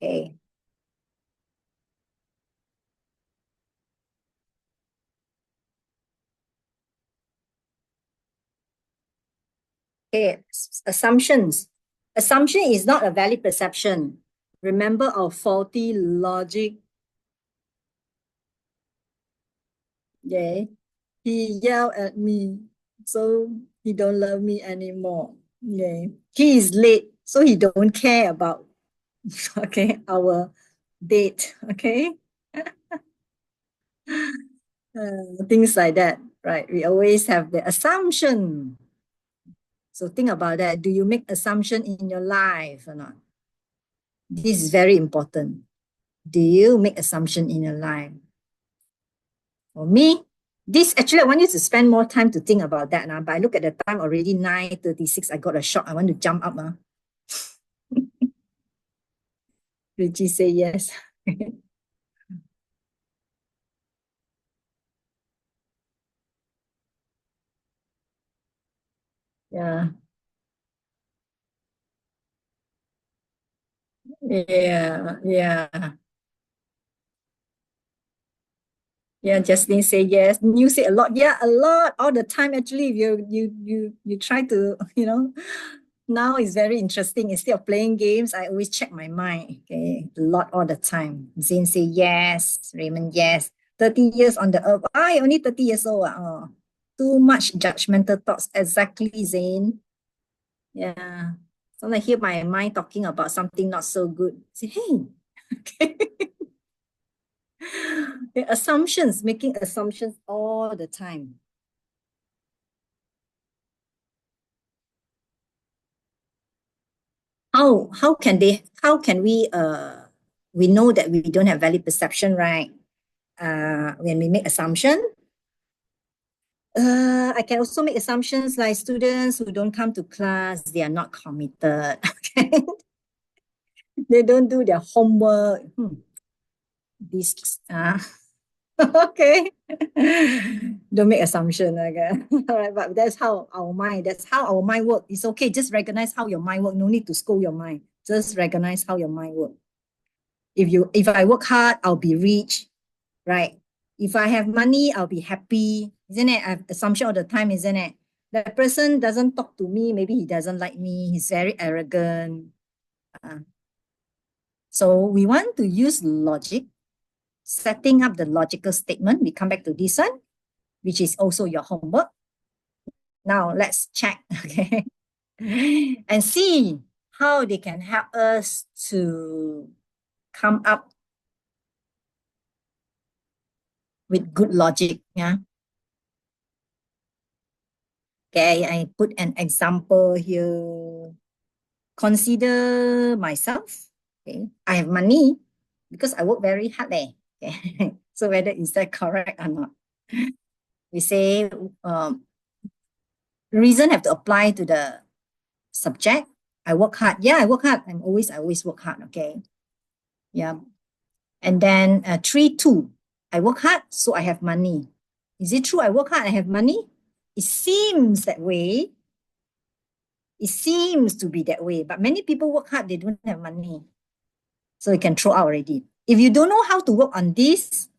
Okay. Okay, assumptions. Assumption is not a valid perception. Remember our faulty logic. Okay. He yelled at me, so he don't love me anymore. Okay. He is late, so he don't care about okay our date. Okay. Things like that, right? We always have the assumption. So think about that. Do you make assumption in your life or not? This is very important. Do you make assumption in your life? For me, this actually, I want you to spend more time to think about that now. But I look at the time already 9:36. I got a shock. I want to jump up. Richie say yes. Yeah. Yeah. Yeah. Yeah, Jasmine say yes. You say a lot. Yeah, a lot all the time. Actually, you try to, now it's very interesting. Instead of playing games, I always check my mind. Okay, a lot all the time. Zane say yes. Raymond, yes. 30 years on the earth. I only 30 years old. Oh, too much judgmental thoughts. Exactly, Zane. Yeah. So I hear my mind talking about something not so good. Say, hey, okay. Assumptions, making assumptions all the time. How can we know that we don't have valid perception, right? When we make assumption. I can also make assumptions like students who don't come to class, they are not committed. Okay. They don't do their homework. This okay. Don't make assumption, okay. All right, but that's how our mind works. It's okay. Just recognize how your mind works. No need to scold your mind. Just recognize how your mind works. If I work hard, I'll be rich, right? If I have money, I'll be happy. Isn't it? I have assumption all the time, isn't it? That person doesn't talk to me, maybe he doesn't like me, he's very arrogant. So we want to use logic, setting up the logical statement. We come back to this one, which is also your homework. Now let's check, okay, and see how they can help us to come up with good logic. Yeah. Okay, I put an example here. Consider myself. Okay, I have money because I work very hard. Okay. So whether is that correct or not? We say reason have to apply to the subject. I work hard. Yeah, I work hard. I always work hard. Okay. Yeah. And then 3, 2. I work hard, so I have money. Is it true I work hard, I have money? It seems that way. It seems to be that way. But many people work hard, they don't have money. So you can throw out already. If you don't know how to work on this,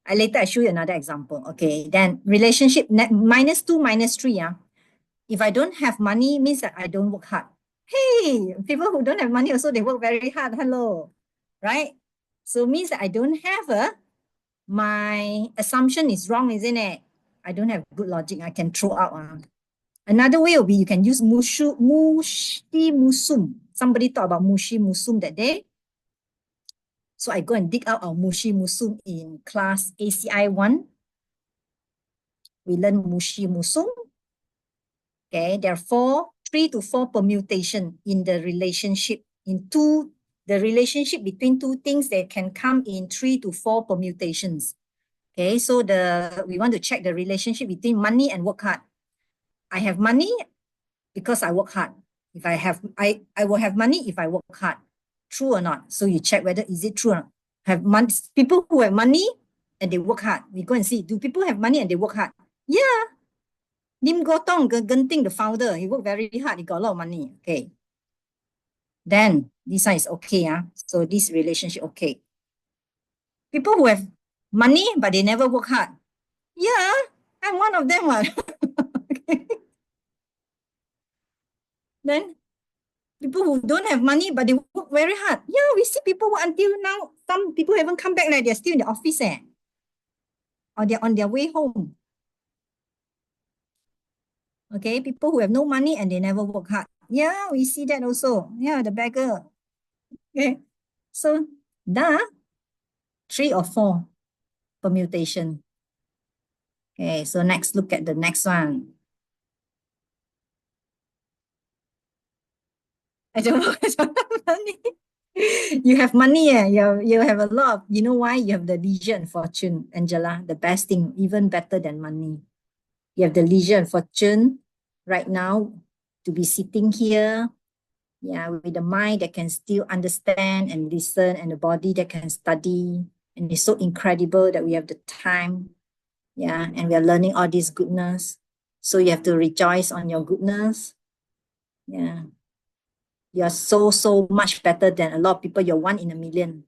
later I show you another example. Okay, then relationship, -2, -3. Yeah. If I don't have money, means that I don't work hard. Hey, people who don't have money also, they work very hard. Hello, right? So means that I don't have my assumption is wrong, isn't it? I don't have good logic. I can throw out. Another way will be you can use mushi musum. Somebody talk about mushi musum that day. So I go and dig out our mushi musum in class ACI 1. We learn mushi musum. Okay, there are 3 to 4 permutation in the relationship. The relationship between two things that can come in 3 to 4 permutations. Okay, so we want to check the relationship between money and work hard. I have money because I work hard. If I will have money if I work hard. True or not? So you check whether is it true or not. Have money, people who have money and they work hard. We go and see, do people have money and they work hard? Yeah. Lim Gotong, Genting, the founder, he worked very hard. He got a lot of money. Okay. Then this one is okay. So this relationship, okay. People who have money, but they never work hard. Yeah, I'm one of them. Okay. Then people who don't have money, but they work very hard. Yeah, we see people work until now. Some people haven't come back, like they're still in the office, or they're on their way home. Okay, people who have no money and they never work hard. Yeah, we see that also. Yeah, the beggar. Okay, so 3 or 4 permutation. Okay, so next, look at the next one. I don't know. Money. You have money, you have a lot of, you know why? You have the leisure and fortune, Angela, the best thing, even better than money. You have the leisure and fortune right now to be sitting here, with the mind that can still understand and listen, and the body that can study. And it's so incredible that we have the time, and we are learning all this goodness. So you have to rejoice on your goodness. You are so much better than a lot of people. You're 1 in a million.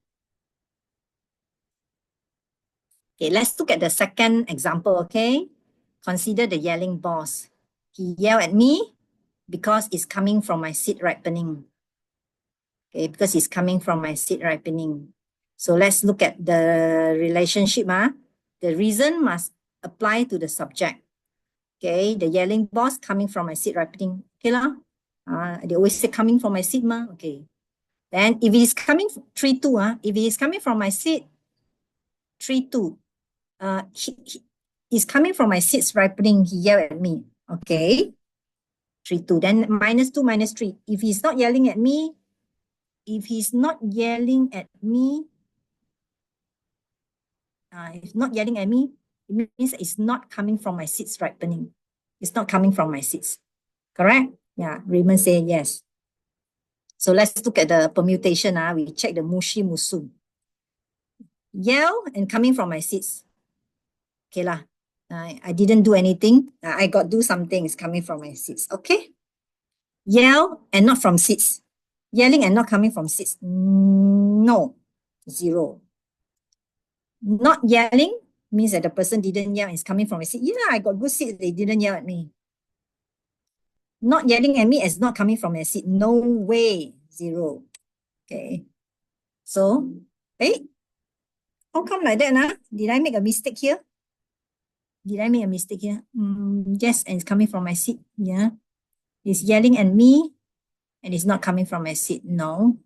Okay, let's look at the second example, okay? Consider the yelling boss. He yelled at me because it's coming from my seed ripening. Okay, because it's coming from my seed ripening. So let's look at the relationship. The reason must apply to the subject. Okay, the yelling boss coming from my seed ripening. Okay lah. They always say coming from my seed ma. Okay. Then if it is coming 3-2, if it is coming from my seed 3-2, he's coming from my seeds ripening. He yelled at me. Okay. 3-2. Then -2, -3. If he's not yelling at me, if not yelling at me, it means it's not coming from my seeds ripening. It's not coming from my seeds. Correct? Yeah, Raymond said yes. So let's look at the permutation. We check the mushi musu. Yell and coming from my seeds. Okay lah. I didn't do anything. I got do something. It's coming from my seeds. Okay. Yell and not from seeds. Yelling and not coming from seeds. No. 0. Not yelling means that the person didn't yell and it's coming from a seed. Yeah, I got good seeds. They didn't yell at me. Not yelling at me is not coming from a seed. No way. 0. Okay. So, how come like that? Did I make a mistake here? Did I make a mistake here? Yes, and it's coming from my seed. Yeah. It's yelling at me and it's not coming from my seed. No.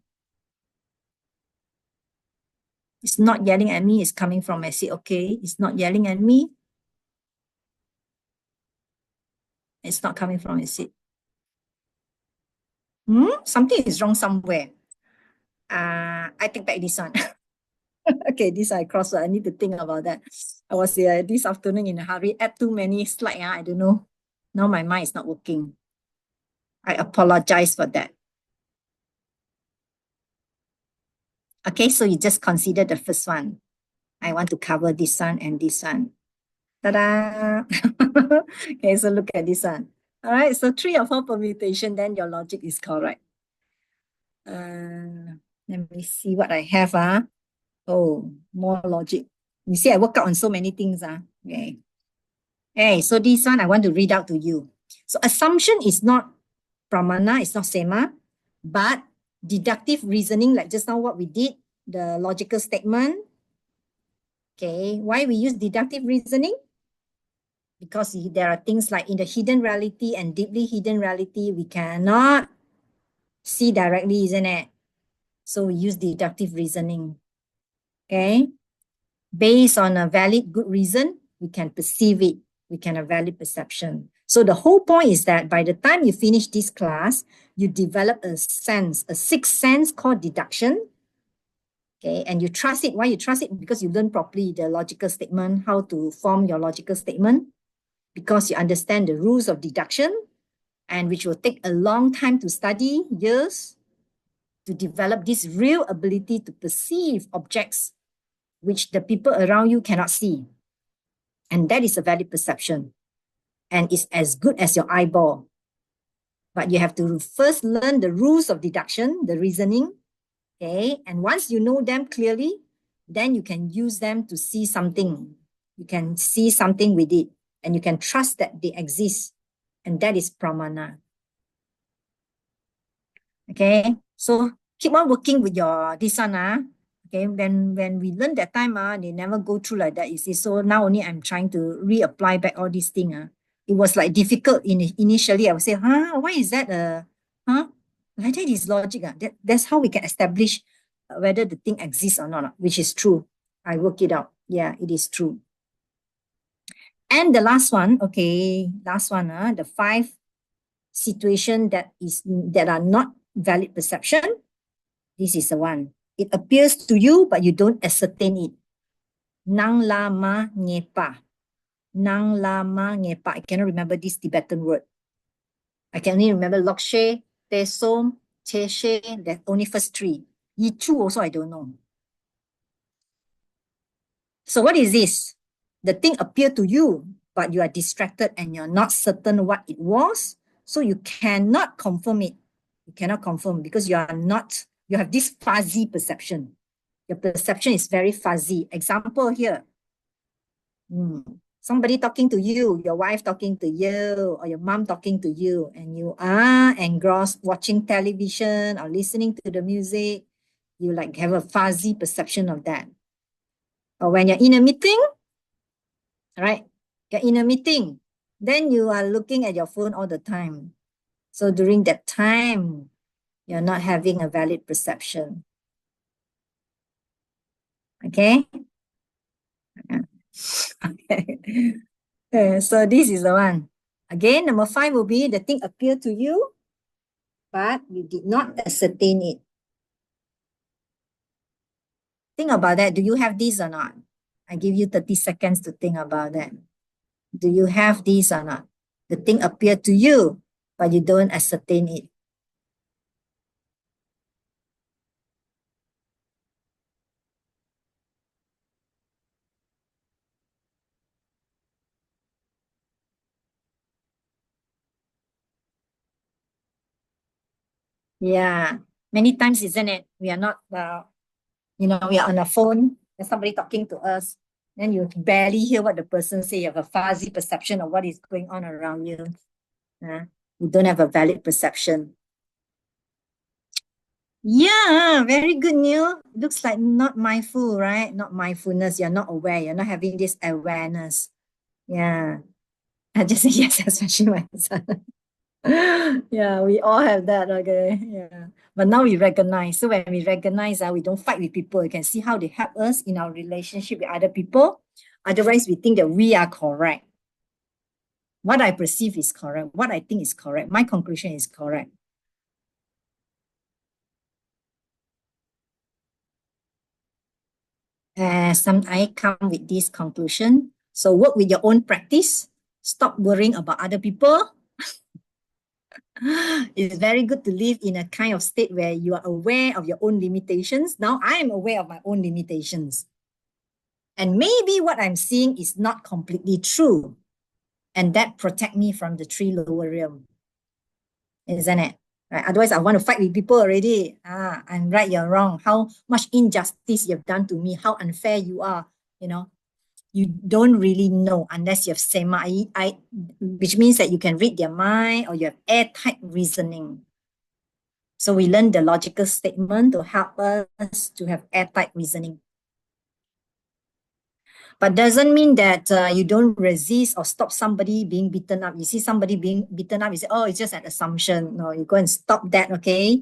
It's not yelling at me, it's coming from my seed. Okay. It's not yelling at me. It's not coming from my seed. Something is wrong somewhere. I take back this one. Okay, this I cross. I need to think about that. I was this afternoon in a hurry, add too many slides. I don't know. Now my mind is not working. I apologize for that. Okay, so you just consider the first one. I want to cover this one and this one. Ta-da! Okay, so look at this one. All right, so 3 or 4 permutation, then your logic is correct. Let me see what I have. Oh, more logic. You see, I work out on so many things. Okay. Hey, so this one I want to read out to you. So assumption is not pramana, it's not sema, but deductive reasoning, like just now what we did, the logical statement. Okay, why we use deductive reasoning? Because there are things like in the hidden reality and deeply hidden reality, we cannot see directly, isn't it? So we use deductive reasoning. Okay, based on a valid good reason, we can perceive it. We can have valid perception. So the whole point is that by the time you finish this class, you develop a sense, a sixth sense called deduction. Okay, and you trust it. Why you trust it? Because you learn properly the logical statement, how to form your logical statement, because you understand the rules of deduction, and which will take a long time to study, years. to develop this real ability to perceive objects which the people around you cannot see. And that is a valid perception. And it's as good as your eyeball. But you have to first learn the rules of deduction, the reasoning, okay? And once you know them clearly, then you can use them to see something. You can see something with it, and you can trust that they exist. And that is pramana. Okay, so keep on working with your this one. Okay, when we learn that time, they never go through like that, you see. So now only I'm trying to reapply back all these things. It was like difficult initially. I would say, why is that? Like that is logic. That's how we can establish whether the thing exists or not, which is true. I work it out. Yeah, it is true. And the last one, okay, the 5 situation that are not valid perception. This is the one. It appears to you, but you don't ascertain it. Nang lama ngepa. Nang lama ngepa. I cannot remember this Tibetan word. I can only remember Lokshe, Tesom, Cheshe, that only first 3. Yichu also I don't know. So what is this? The thing appeared to you, but you are distracted and you're not certain what it was. So you cannot confirm it. You cannot confirm because you have this fuzzy perception. Your perception is very fuzzy. Example here. Somebody talking to you, your wife talking to you, or your mom talking to you, and you are engrossed watching television or listening to the music. You like have a fuzzy perception of that. Or when you're in a meeting, right? You're in a meeting, then you are looking at your phone all the time. So during that time, you're not having a valid perception. Okay? Okay. So this is the one. Again, number 5 will be the thing appeared to you, but you did not ascertain it. Think about that. Do you have this or not? I give you 30 seconds to think about that. Do you have this or not? The thing appeared to you, but you don't ascertain it. Yeah, many times, isn't it? We are not, we are on a phone, there's somebody talking to us, then you barely hear what the person say. You have a fuzzy perception of what is going on around you. You don't have a valid perception. Yeah, very good, Neil. Looks like not mindful, right? Not mindfulness. You're not aware. You're not having this awareness. Yeah. I just say yes, especially my son. Yeah, we all have that, okay? Yeah. But now we recognize. So when we recognize, we don't fight with people. You can see how they help us in our relationship with other people. Otherwise, we think that we are correct. What I perceive is correct. What I think is correct. My conclusion is correct. I come with this conclusion. So work with your own practice. Stop worrying about other people. It's very good to live in a kind of state where you are aware of your own limitations. Now I am aware of my own limitations. And maybe what I'm seeing is not completely true. And that protect me from the 3 lower realm. Isn't it? Right? Otherwise, I want to fight with people already. I'm right, you're wrong. How much injustice you've done to me. How unfair you are. You don't really know unless you have sema, which means that you can read their mind or you have airtight reasoning. So we learn the logical statement to help us to have airtight reasoning. But doesn't mean that you don't resist or stop somebody being beaten up. You see somebody being beaten up, you say, oh, it's just an assumption. No, you go and stop that, okay?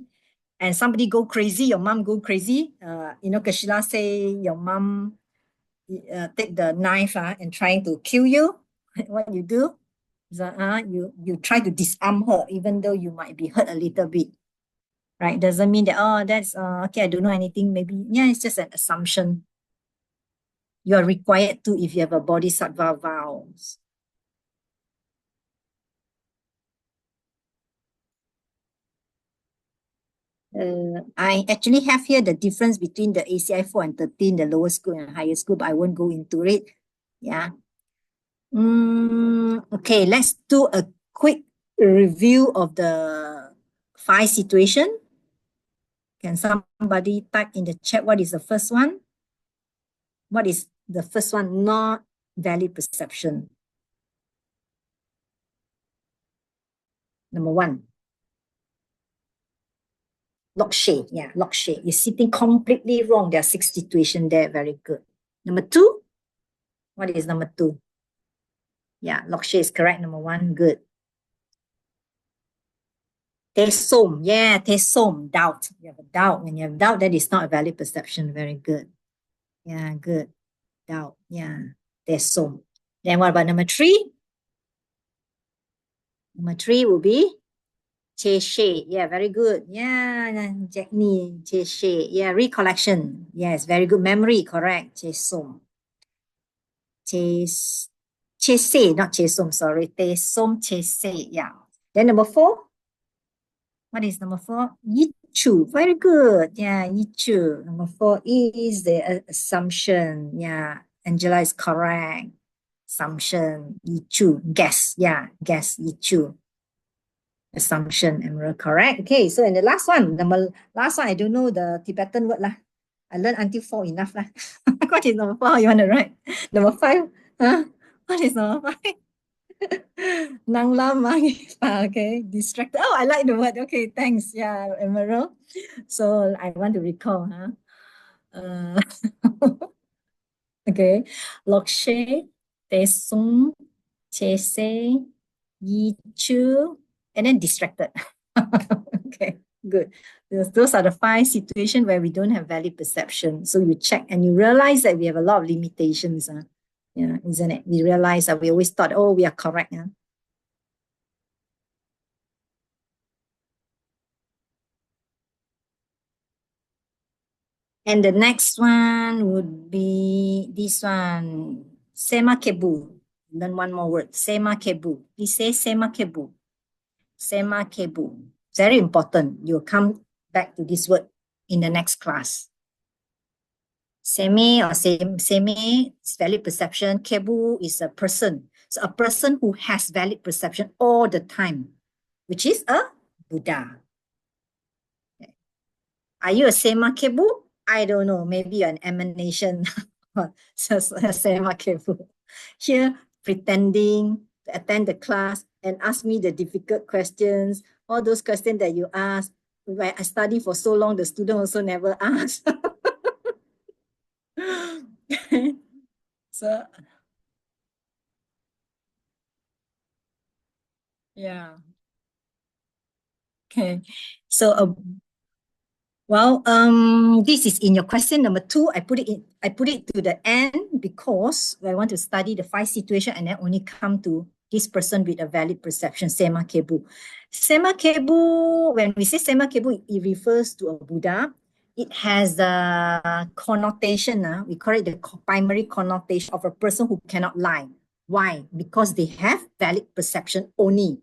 And somebody go crazy, your mom go crazy. Kashila say your mom take the knife and trying to kill you. What you do is you try to disarm her, even though you might be hurt a little bit. Right? Doesn't mean that, oh, that's okay, I don't know anything. Maybe, yeah, it's just an assumption. You are required to if you have a bodhisattva vows. I actually have here the difference between the ACI 4 and 13, the lower school and higher school, but I won't go into it. Yeah. Okay, let's do a quick review of the 5 situation. Can somebody type in the chat what is the first one? What is the first one? Not valid perception. Number 1. Rache, yeah, Rache. You're sitting completely wrong. There are 6 situations there. Very good. Number 2. What is number 2? Yeah, Rache is correct. Number 1, good. Tesom, yeah, tesom, doubt. You have a doubt. When you have doubt, that is not a valid perception. Very good. Yeah, good. Doubt, yeah, tesom. Then what about number 3? Number 3 will be Geshe. Yeah, very good. Yeah, Jack Ni, Geshe. Yeah, recollection. Yes, very good. Memory, correct. Tesom. Chese, not chesom, sorry. Tesom, chese. Yeah. Then number 4. What is number 4? Yichu. Very good. Yeah, Yichu. Number 4 is the assumption. Yeah, Angela is correct. Assumption. Yichu. Guess. Yeah, guess. Yichu. Assumption. Emerald, correct. Okay, so in the last one, last one, I don't know the Tibetan word lah. I learned until 4 enough lah. What is number 4? You want to write? Number 5? Huh? What is number 5? Nang lama. Okay, distracted. Oh, I like the word. Okay, thanks. Yeah, Emerald. So I want to recall, huh? Okay. Lokshe, Tesung, Chese, Yichu, and then distracted. Okay, good. Those are the 5 situations where we don't have valid perception. So you check and you realize that we have a lot of limitations. Yeah, isn't it? We realize that we always thought, oh, we are correct. And the next one would be this one, Sema Kebu. Learn one more word, Sema Kebu. Please say Sema Kebu. Sema Kebu. Very important. You'll come back to this word in the next class. Seme or seme is valid perception. Kebu is a person. So a person who has valid perception all the time, which is a Buddha. Are you a Sema Kebu? I don't know. Maybe you're an emanation. Sema Kebu. Here, pretending to attend the class and ask me the difficult questions. All those questions that you ask. When I study for so long, the student also never ask. So, yeah. Okay. So, this is in your question number 2. I put it to the end because I want to study the 5 situations and then only come to this person with a valid perception, Sema Kebu. Sema Kebu, when we say Sema Kebu, it refers to a Buddha. It has the connotation, we call it the primary connotation of a person who cannot lie. Why? Because they have valid perception only.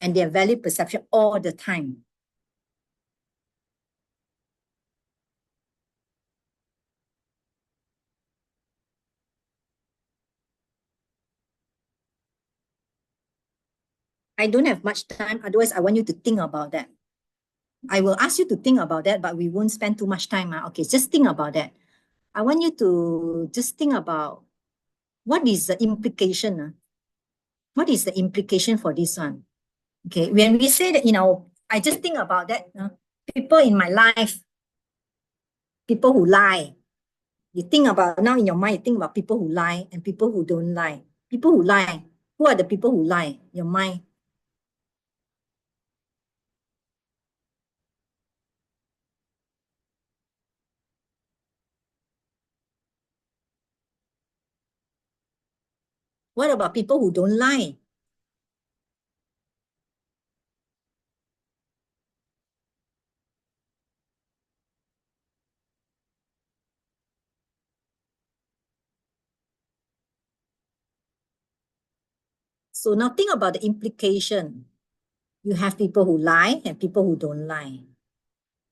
And they have valid perception all the time. I don't have much time. Otherwise, I want you to think about that. I will ask you to think about that, but we won't spend too much time. Okay, just think about that. I want you to just think about what is the implication. What is the implication for this one? Okay, when we say that, I just think about that. People in my life, people who lie. You think about, now in your mind, you think about people who lie and people who don't lie. People who lie. Who are the people who lie? Your mind. What about people who don't lie? So now think about the implication. You have people who lie and people who don't lie.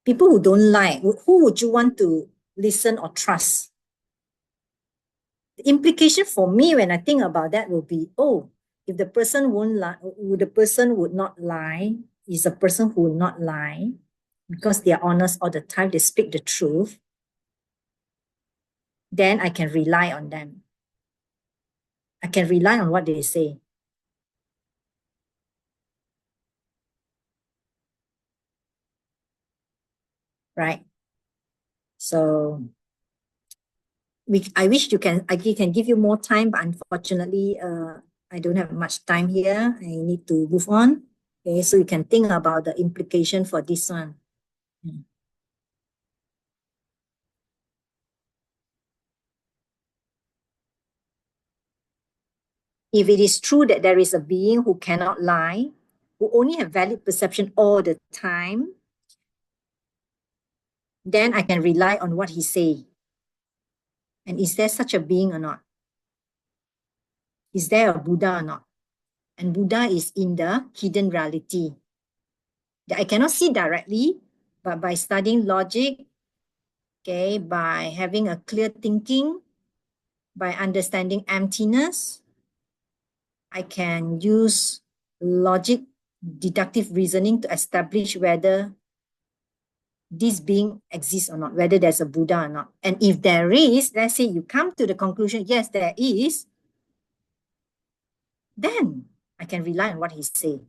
People who don't lie, who would you want to listen or trust? The implication for me when I think about that will be, oh, if the person won't lie, the person would not lie, is a person who will not lie because they are honest all the time, they speak the truth, then I can rely on them. I can rely on what they say. Right? So I wish I can give you more time, but unfortunately, I don't have much time here. I need to move on. Okay, so you can think about the implication for this one. If it is true that there is a being who cannot lie, who only have valid perception all the time, then I can rely on what he say. And is there such a being or not? Is there a Buddha or not? And Buddha is in the hidden reality that I cannot see directly, but by studying logic, okay, by having a clear thinking, by understanding emptiness, I can use logic, deductive reasoning to establish whether this being exists or not, whether there's a Buddha or not. And if there is, let's say you come to the conclusion, yes, there is, then I can rely on what he say.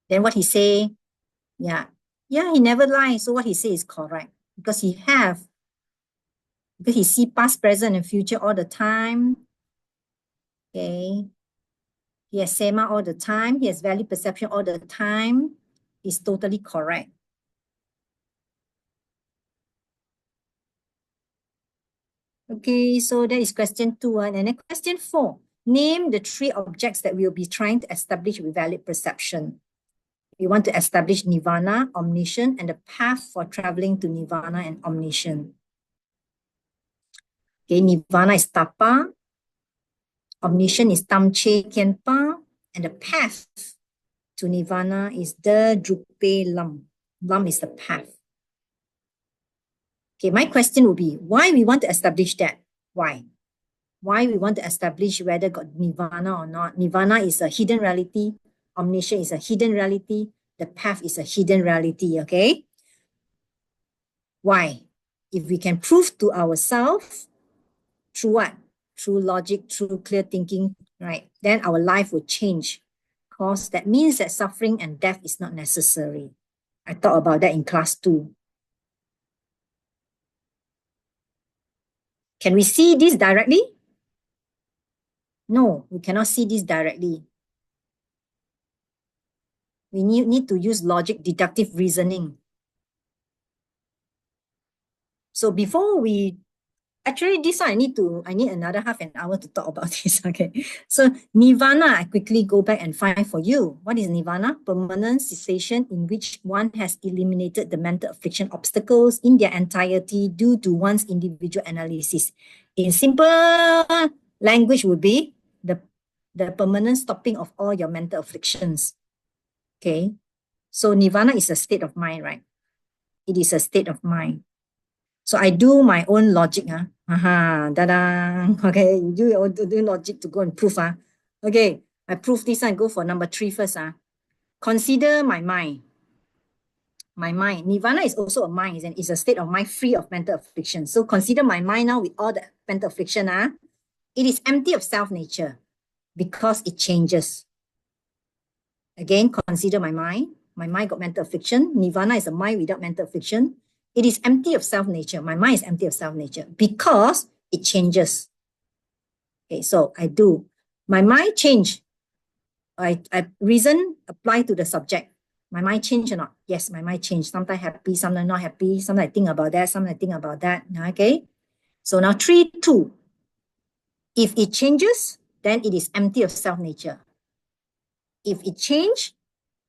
Then what he say, yeah, he never lies. So what he say is correct because he see past, present, and future all the time. Okay. He has sema all the time. He has valid perception all the time. He's totally correct. Okay, so that is question 2. And then question 4. Name the 3 objects that we'll be trying to establish with valid perception. We want to establish nirvana, omniscience, and the path for traveling to nirvana and omniscience. Okay, nirvana is tapa, omniscience is tamche kienpa, and the path to nirvana is the drupe lam. Lam is the path. Okay, my question will be, why we want to establish that? Why? Why we want to establish whether got nirvana or not? Nirvana is a hidden reality. Omniscience is a hidden reality. The path is a hidden reality, okay? Why? If we can prove to ourselves through what? Through logic, through clear thinking, right? Then our life will change. Because that means that suffering and death is not necessary. I thought about that in class 2. Can we see this directly? No, we cannot see this directly. We need to use logic, deductive reasoning. So before we, actually this one I need another half an hour to talk about this, okay? So nirvana, I quickly go back and find for you. What is nirvana? Permanent cessation in which one has eliminated the mental affliction obstacles in their entirety due to one's individual analysis. In simple language would be the permanent stopping of all your mental afflictions. Okay, so nirvana is a state of mind, right? It is a state of mind. So I do my own logic. Okay, you do logic to go and prove. Okay, I prove this and go for number 3 first. Consider my mind. My mind. Nirvana is also a mind, and it's a state of mind free of mental affliction. So consider my mind now with all the mental affliction. It is empty of self-nature because it changes. Again, consider my mind. My mind got mental affliction. Nirvana is a mind without mental affliction. It is empty of self-nature. My mind is empty of self-nature because it changes. Okay, so I do. My mind change. I reason apply to the subject. My mind change or not? Yes, my mind change. Sometimes happy, sometimes not happy. Sometimes I think about that, sometimes I think about that. Okay. So now 3, 2. If it changes, then it is empty of self-nature. If it change,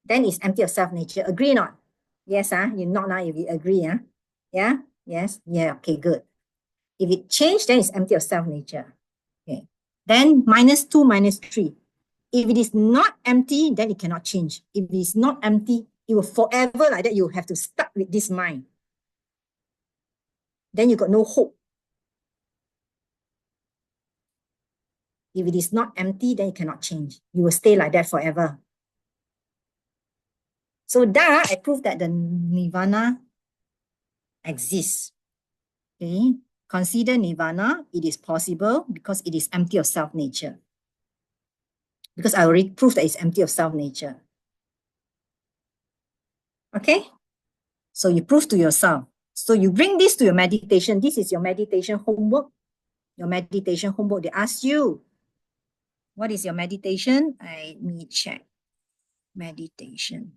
then it's empty of self-nature. Agree or not? Yes, you nod now if you agree. Yeah? Yes? Yeah, okay, good. If it change, then it's empty of self-nature. Okay. Then minus 2, minus 3. If it is not empty, then it cannot change. If it is not empty, it will forever like that. You have to stuck with this mind. Then you got no hope. If it is not empty, then it cannot change. You will stay like that forever. So that I proved that the nirvana exists. Okay. Consider nirvana. It is possible because it is empty of self-nature. Because I already proved that it's empty of self-nature. Okay. So you prove to yourself. So you bring this to your meditation. This is your meditation homework. Your meditation homework. They ask you, what is your meditation? Let me check. Meditation.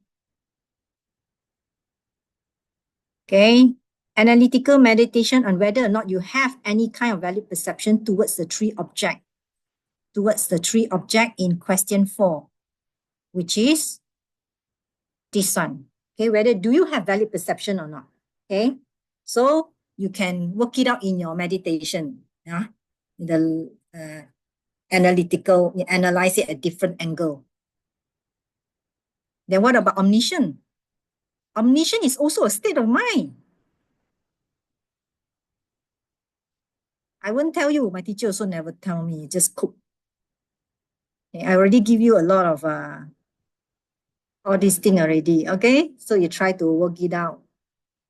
Okay. Analytical meditation on whether or not you have any kind of valid perception towards the three object. Towards the three object in question 4, which is this one. Okay, whether do you have valid perception or not? Okay, so you can work it out in your meditation. Yeah, the analytical, you analyze it at different angle. Then what about omniscient? Omniscient is also a state of mind. I won't tell you. My teacher also never tell me. Just cook. Okay, I already give you a lot of all these things already. Okay, so you try to work it out.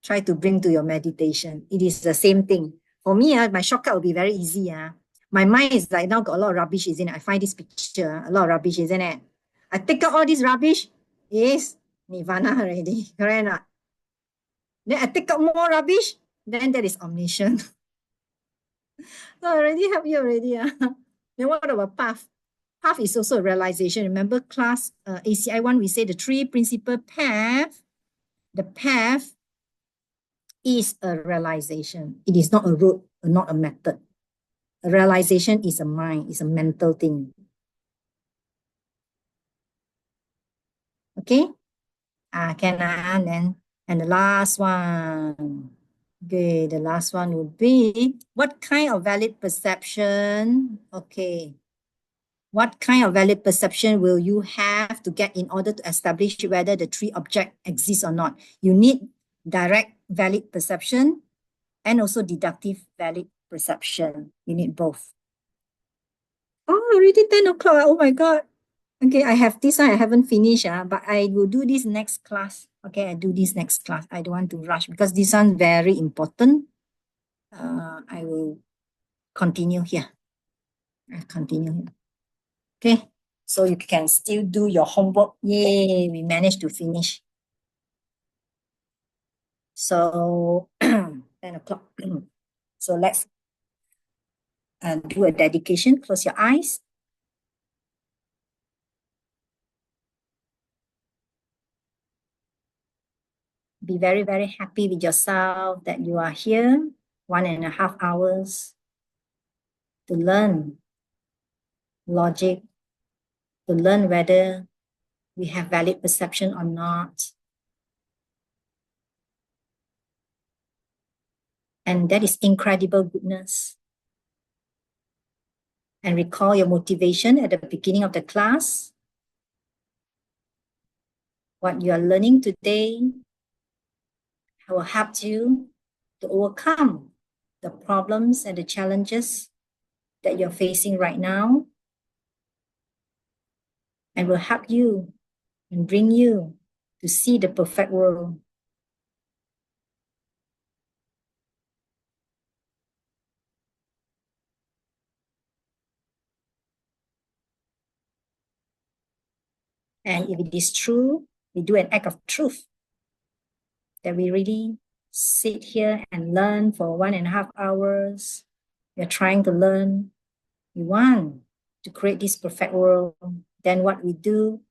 Try to bring to your meditation. It is the same thing. For me, my shortcut will be very easy. My mind is like now got a lot of rubbish, isn't it? I find this picture, a lot of rubbish, isn't it? I take out all this rubbish, is nirvana already, correct or not? Then I take out more rubbish, then that is omniscient. So I already help you already. Then what about path? Path is also a realization. Remember class ACI 1, we say the three principal path. The path is a realization. It is not a road, not a method. A realization is a mind, is a mental thing. Okay? Can I then? And the last one. Okay, the last one would be, what kind of valid perception? Okay. What kind of valid perception will you have to get in order to establish whether the three objects exist or not? You need direct valid perception and also deductive valid perception. You need both. Oh, already 10 o'clock. Oh my God. Okay, I have this one. I haven't finished, but I will do this next class. Okay, I do this next class. I don't want to rush because this one very important. I will continue here. I continue here. Okay, so you can still do your homework. Yay, we managed to finish. So 10 o'clock. So let's do a dedication. Close your eyes. Be very, very happy with yourself that you are here 1.5 hours to learn logic, to learn whether we have valid perception or not. And that is incredible goodness. And recall your motivation at the beginning of the class. What you are learning today will help you to overcome the problems and the challenges that you're facing right now, and will help you and bring you to see the perfect world. And if it is true, we do an act of truth, that we really sit here and learn for 1.5 hours. We're trying to learn. We want to create this perfect world. Then what we do,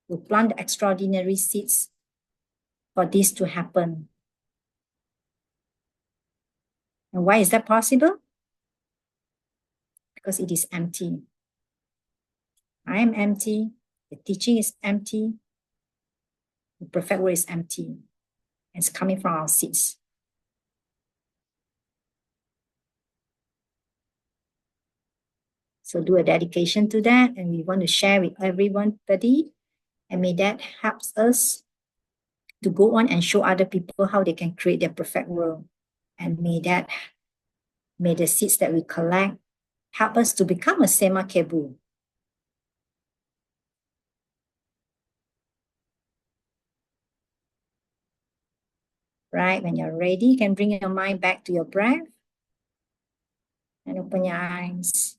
we plant the extraordinary seeds for this to happen. And why is that possible? Because it is empty. I am empty. The teaching is empty. The perfect world is empty. It's coming from our seeds. So do a dedication to that, and we want to share with everybody, and may that helps us to go on and show other people how they can create their perfect world. And may the seeds that we collect help us to become a Sema Kebu. Right, when you're ready, you can bring your mind back to your breath and open your eyes.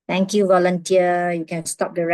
Thank you, volunteer. You can stop the